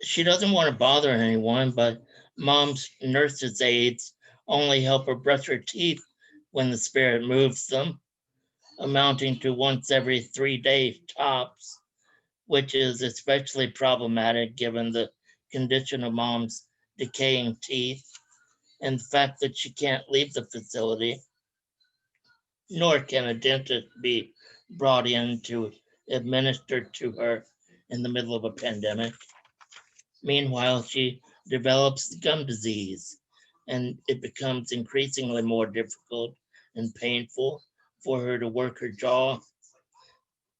She doesn't want to bother anyone, but mom's nurse's aides only help her brush her teeth when the spirit moves them, amounting to once every 3 days tops, which is especially problematic given the condition of mom's decaying teeth and the fact that she can't leave the facility. nor can a dentist be brought in to administer to her in the middle of a pandemic. Meanwhile, she develops gum disease, and it becomes increasingly more difficult and painful for her to work her jaw,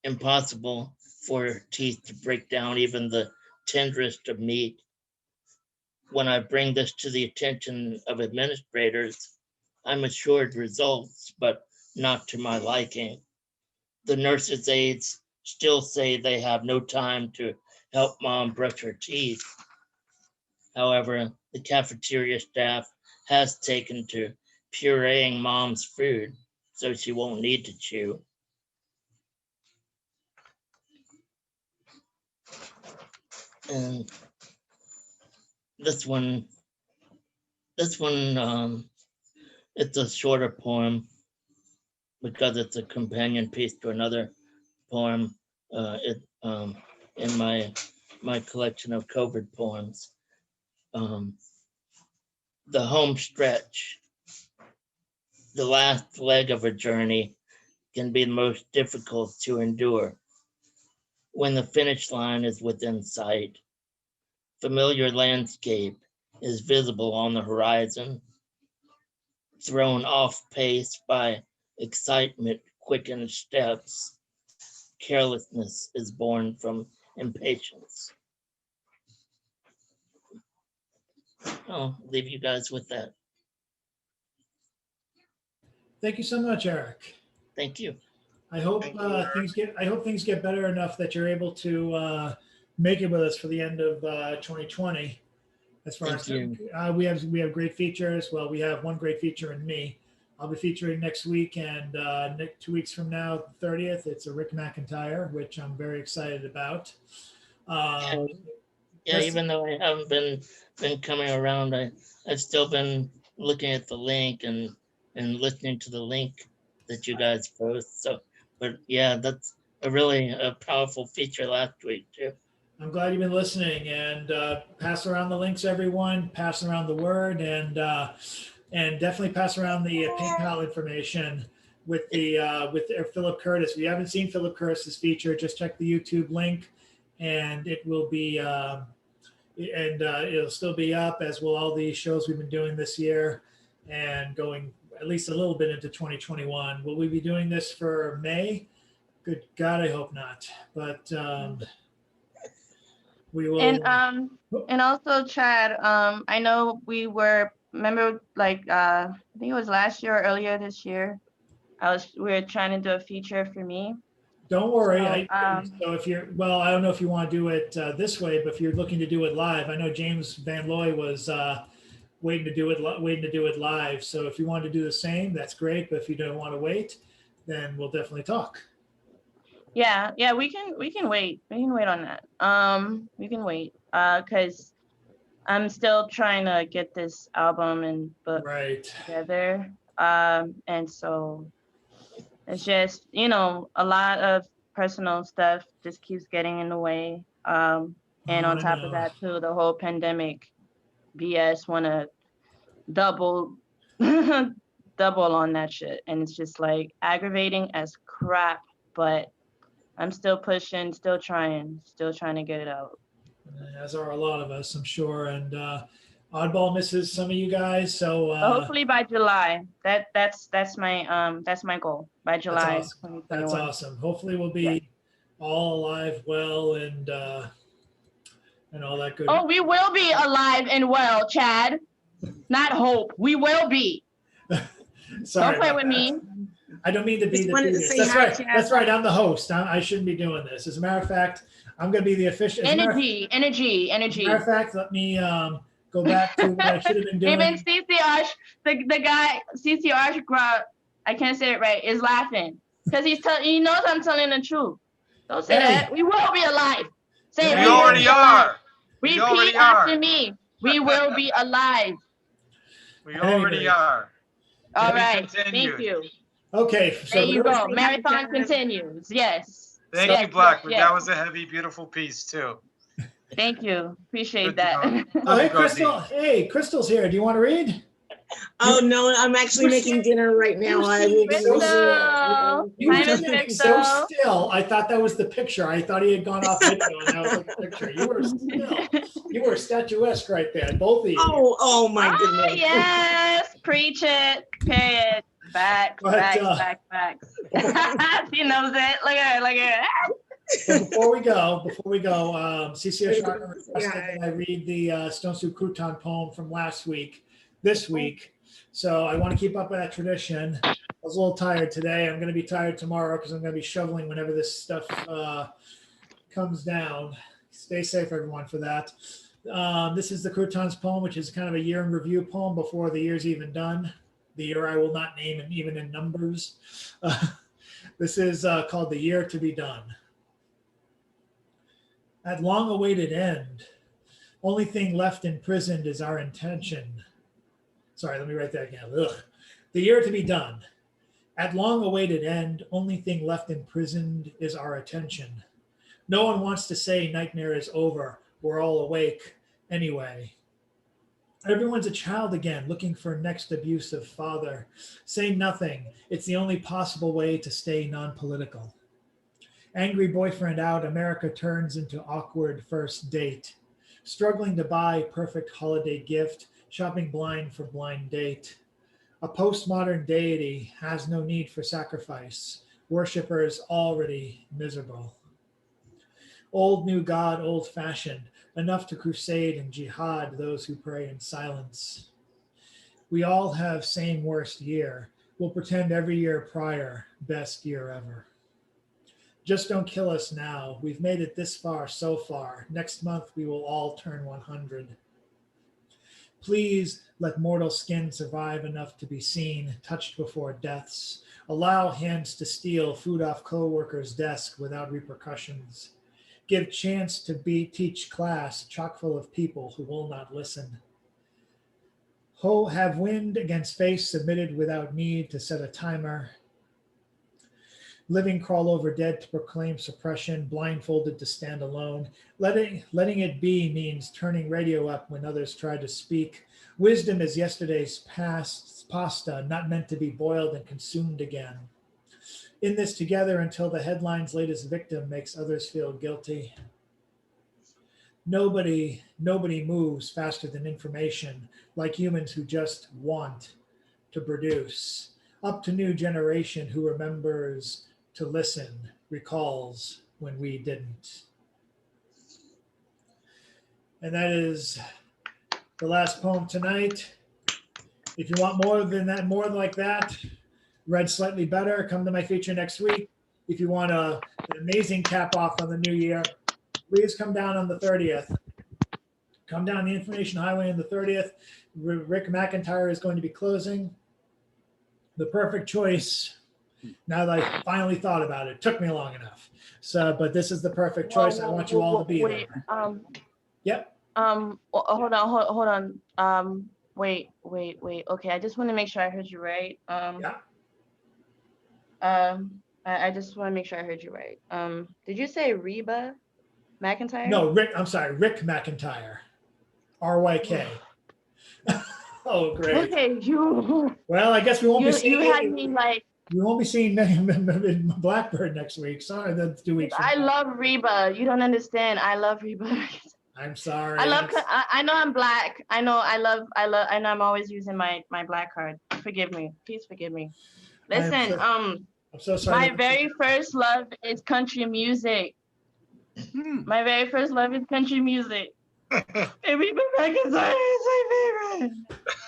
impossible for her teeth to break down even the tenderest of meat. When I bring this to the attention of administrators, I'm assured results, but not to my liking. The nurses' aides still say they have no time to help mom brush her teeth. However, the cafeteria staff has taken to pureeing mom's food so she won't need to chew. And this one, it's a shorter poem because it's a companion piece to another poem in my collection of COVID poems. The home stretch, the last leg of a journey, can be the most difficult to endure. When the finish line is within sight, familiar landscape is visible on the horizon. Thrown off pace by excitement quickened steps, carelessness is born from impatience. I'll leave you guys with that. Thank you so much, Eric. Thank you. I hope Thank you, things get better enough that you're able to make it with us for the end of 2020. As far Thank as we have great features. Well, we have one great feature in me. I'll be featuring next week, and 2 weeks from now, the 30th, it's a Rick Mcintyre, which I'm very excited about. Yeah, even though I haven't been coming around, I've still been looking at the link and listening to the link that you guys post. So, but yeah, that's a powerful feature last week too. I'm glad you've been listening, and pass around the links, everyone. Pass around the word, and definitely pass around the PayPal information with Philip Curtis. If you haven't seen Philip Curtis's feature, just check the YouTube link, and it will be it'll still be up, as will all the shows we've been doing this year, and going at least a little bit into 2021. Will we be doing this for May? Good God, I hope not. But we will. And also, Chad, I know we were, remember, like I think it was last year or earlier this year, we were trying to do a feature for me. Don't worry. So, So if you're, well, I don't know if you want to do it this way, but if you're looking to do it live, I know James Van Looy was waiting to do it live. So if you want to do the same, that's great. But if you don't want to wait, then we'll definitely talk. Yeah, we can wait. We can wait on that. We can wait because I'm still trying to get this album and book together. And so it's just, a lot of personal stuff just keeps getting in the way. And on top of that too, the whole pandemic BS want to double on that shit. And it's just like aggravating as crap, but I'm still pushing, still trying to get it out. As are a lot of us, I'm sure. And Oddball misses some of you guys, so hopefully by July. That's my goal. By July. That's awesome. That's awesome. Hopefully we'll be all alive, well, and all that good. Oh, we will be alive and well, Chad. Not hope. We will be. Sorry. Don't play with me. I don't mean to be the That's right. That's right. I'm the host. I shouldn't be doing this. As a matter of fact, I'm going to be the official. Energy. As a matter of fact, let me go back to what I should have been doing. Even CCR, the guy, CCR, I can't say it right, is laughing because he knows I'm telling the truth. Don't say that. We will be alive. Say it. We already are. Repeat after me. We will be alive. We already are. All right. Thank you. Okay. So there you go. Marathon continues. Yes. Thank you, Blackwood. Yes. That was a heavy, beautiful piece too. Thank you. Appreciate that. Oh, hey, Crystal. Hey, Crystal's here. Do you want to read? Oh no, I'm actually making dinner right now. I will be. so Crystal. You were Hi, Miss sitting so Crystal. still. I thought that was the picture. I thought he had gone off video, and that was the picture. You were still. You were statuesque right there, both of you. Oh my Ah, goodness. yes. Preach it. Pay it. Facts, But, facts. She knows it. Look at her. Look at her. But before we go, CCO Sharma requested that I read the Stone Soup Crouton poem from last week, this week. So I want to keep up with that tradition. I was a little tired today. I'm going to be tired tomorrow because I'm going to be shoveling whenever this stuff comes down. Stay safe, everyone, for that. This is the Croutons poem, which is kind of a year in review poem before the year's even done. The year I will not name, and even in numbers. This is called The Year to Be Done. At long-awaited end, only thing left imprisoned is our intention. Sorry, let me write that again. Ugh. The year to be done. At long-awaited end, only thing left imprisoned is our attention. No one wants to say nightmare is over. We're all awake anyway. Everyone's a child again, looking for next abusive father. Say nothing. It's the only possible way to stay non-political. Angry boyfriend out, America turns into awkward first date. Struggling to buy perfect holiday gift, shopping blind for blind date. A postmodern deity has no need for sacrifice. Worshippers already miserable. Old new God, old fashioned, enough to crusade and jihad those who pray in silence. We all have same worst year. We'll pretend every year prior, best year ever. Just don't kill us now. We've made it this far, so far. Next month, we will all turn 100. Please let mortal skin survive enough to be seen, touched before deaths. Allow hands to steal food off co-worker's desk without repercussions. Give chance to teach class chock full of people who will not listen. Have wind against face submitted without need to set a timer. Living crawl over dead to proclaim suppression, blindfolded to stand alone. Letting it be means turning radio up when others try to speak. Wisdom is yesterday's pasta, not meant to be boiled and consumed again. In this together until the headline's latest victim makes others feel guilty. Nobody moves faster than information, like humans who just want to produce. Up to new generation who remembers to listen, recalls when we didn't. And that is the last poem tonight. If you want more than that, more like that, read slightly better, come to my feature next week. If you want an amazing cap off on the new year, please come down on the 30th. Come down the Information Highway on the 30th. Rick Mcintyre is going to be closing. The perfect choice. Now that I finally thought about it, took me long enough. So, but this is the perfect choice. I want you all to be there. Yep. Hold on. Wait. Okay, I just want to make sure I heard you right. Yeah. I just want to make sure I heard you right. Did you say Reba McIntyre? No, Rick. I'm sorry, Rick McIntyre. RYK. Oh, great. Okay, you. Well, I guess we won't be seeing. You had me like. We won't be seeing Blackbird next week. Sorry, that's 2 weeks. I love Reba. You don't understand. I love Reba. I'm sorry. I know I'm black. I know I'm always using my black card. Forgive me. Please forgive me. Listen, I'm so sorry. My very first love is country music. My very first love is country music. And Reba McIntyre is my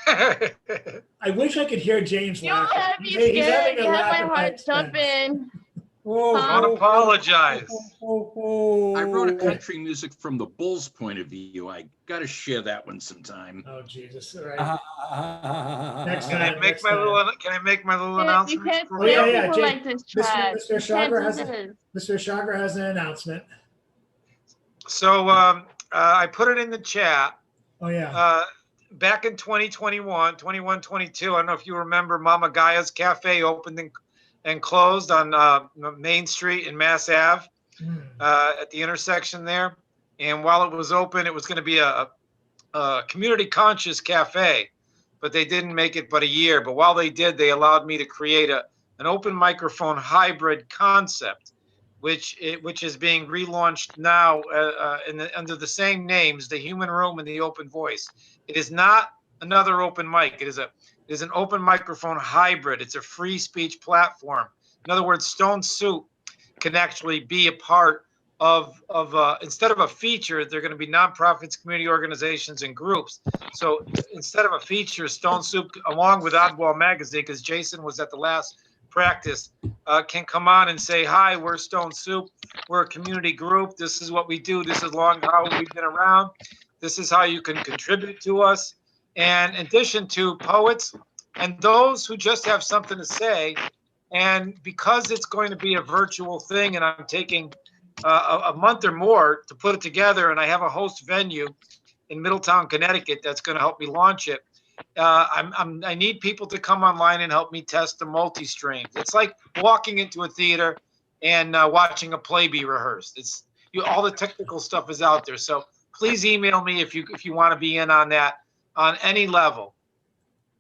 favorite. I wish I could hear James laugh. He's having a laugh. My heart jumping. Don't apologize. I wrote a country music from the Bulls' point of view. I got to share that one sometime. Oh, Jesus. All right. Next time. Can I make my little announcement? You can't James, like this, Chad. Mr. Chagra has an announcement. So I put it in the chat. Oh, yeah. Back in 2021, 22, I don't know if you remember, Mama Gaia's Cafe opened and closed on Main Street in Mass Ave at the intersection there. And while it was open, it was going to be a community conscious cafe. but they didn't make it but a year. But while they did, they allowed me to create an open microphone hybrid concept, which is being relaunched now under the same names, the Human Room and the Open Voice. It is not another open mic. It is an open microphone hybrid. It's a free speech platform. In other words, Stone Soup can actually be a part of instead of a feature, they're going to be nonprofits, community organizations, and groups. So instead of a feature, Stone Soup, along with Oddball Magazine, because Jason was at the last practice, can come on and say, hi, we're Stone Soup. We're a community group. This is what we do. This is how we've been around. This is how you can contribute to us. And in addition to poets and those who just have something to say, and because it's going to be a virtual thing and I'm taking a month or more to put it together, and I have a host venue in Middletown, Connecticut that's going to help me launch it. I need people to come online and help me test the multi-streams. It's like walking into a theater and watching a play be rehearsed. All the technical stuff is out there. So please email me if you want to be in on that on any level,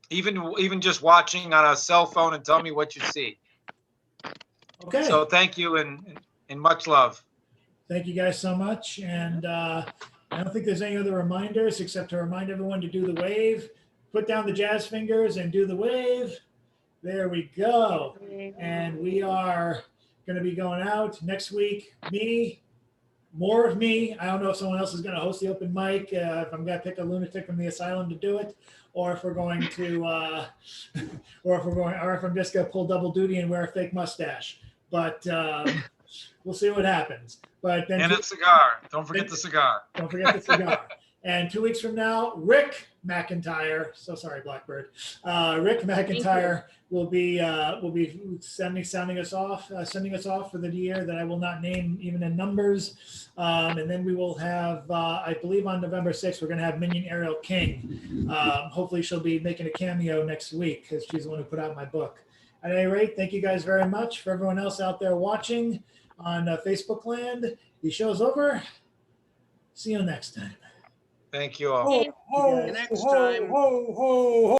even just watching on a cell phone, and tell me what you see. Okay. So thank you and much love. Thank you guys so much. And I don't think there's any other reminders except to remind everyone to do the wave. Put down the jazz fingers and do the wave. There we go. And we are going to be going out next week. More of me. I don't know if someone else is going to host the open mic, if I'm going to pick a lunatic from the asylum to do it, or if we're going to, or if I'm just going to pull double duty and wear a fake mustache. But we'll see what happens. But then a cigar. Don't forget the cigar. Don't forget the cigar. And 2 weeks from now, Rick Mcintyre. So sorry, Blackbird. Rick Mcintyre will be sending us off for the year that I will not name even in numbers. And then we will have, I believe on November 6th, we're going to have Minion Ariel King. Hopefully she'll be making a cameo next week because she's the one who put out my book. At any rate, thank you guys very much. For everyone else out there watching on Facebook land, the show's over. See you next time. Thank you all. Next time.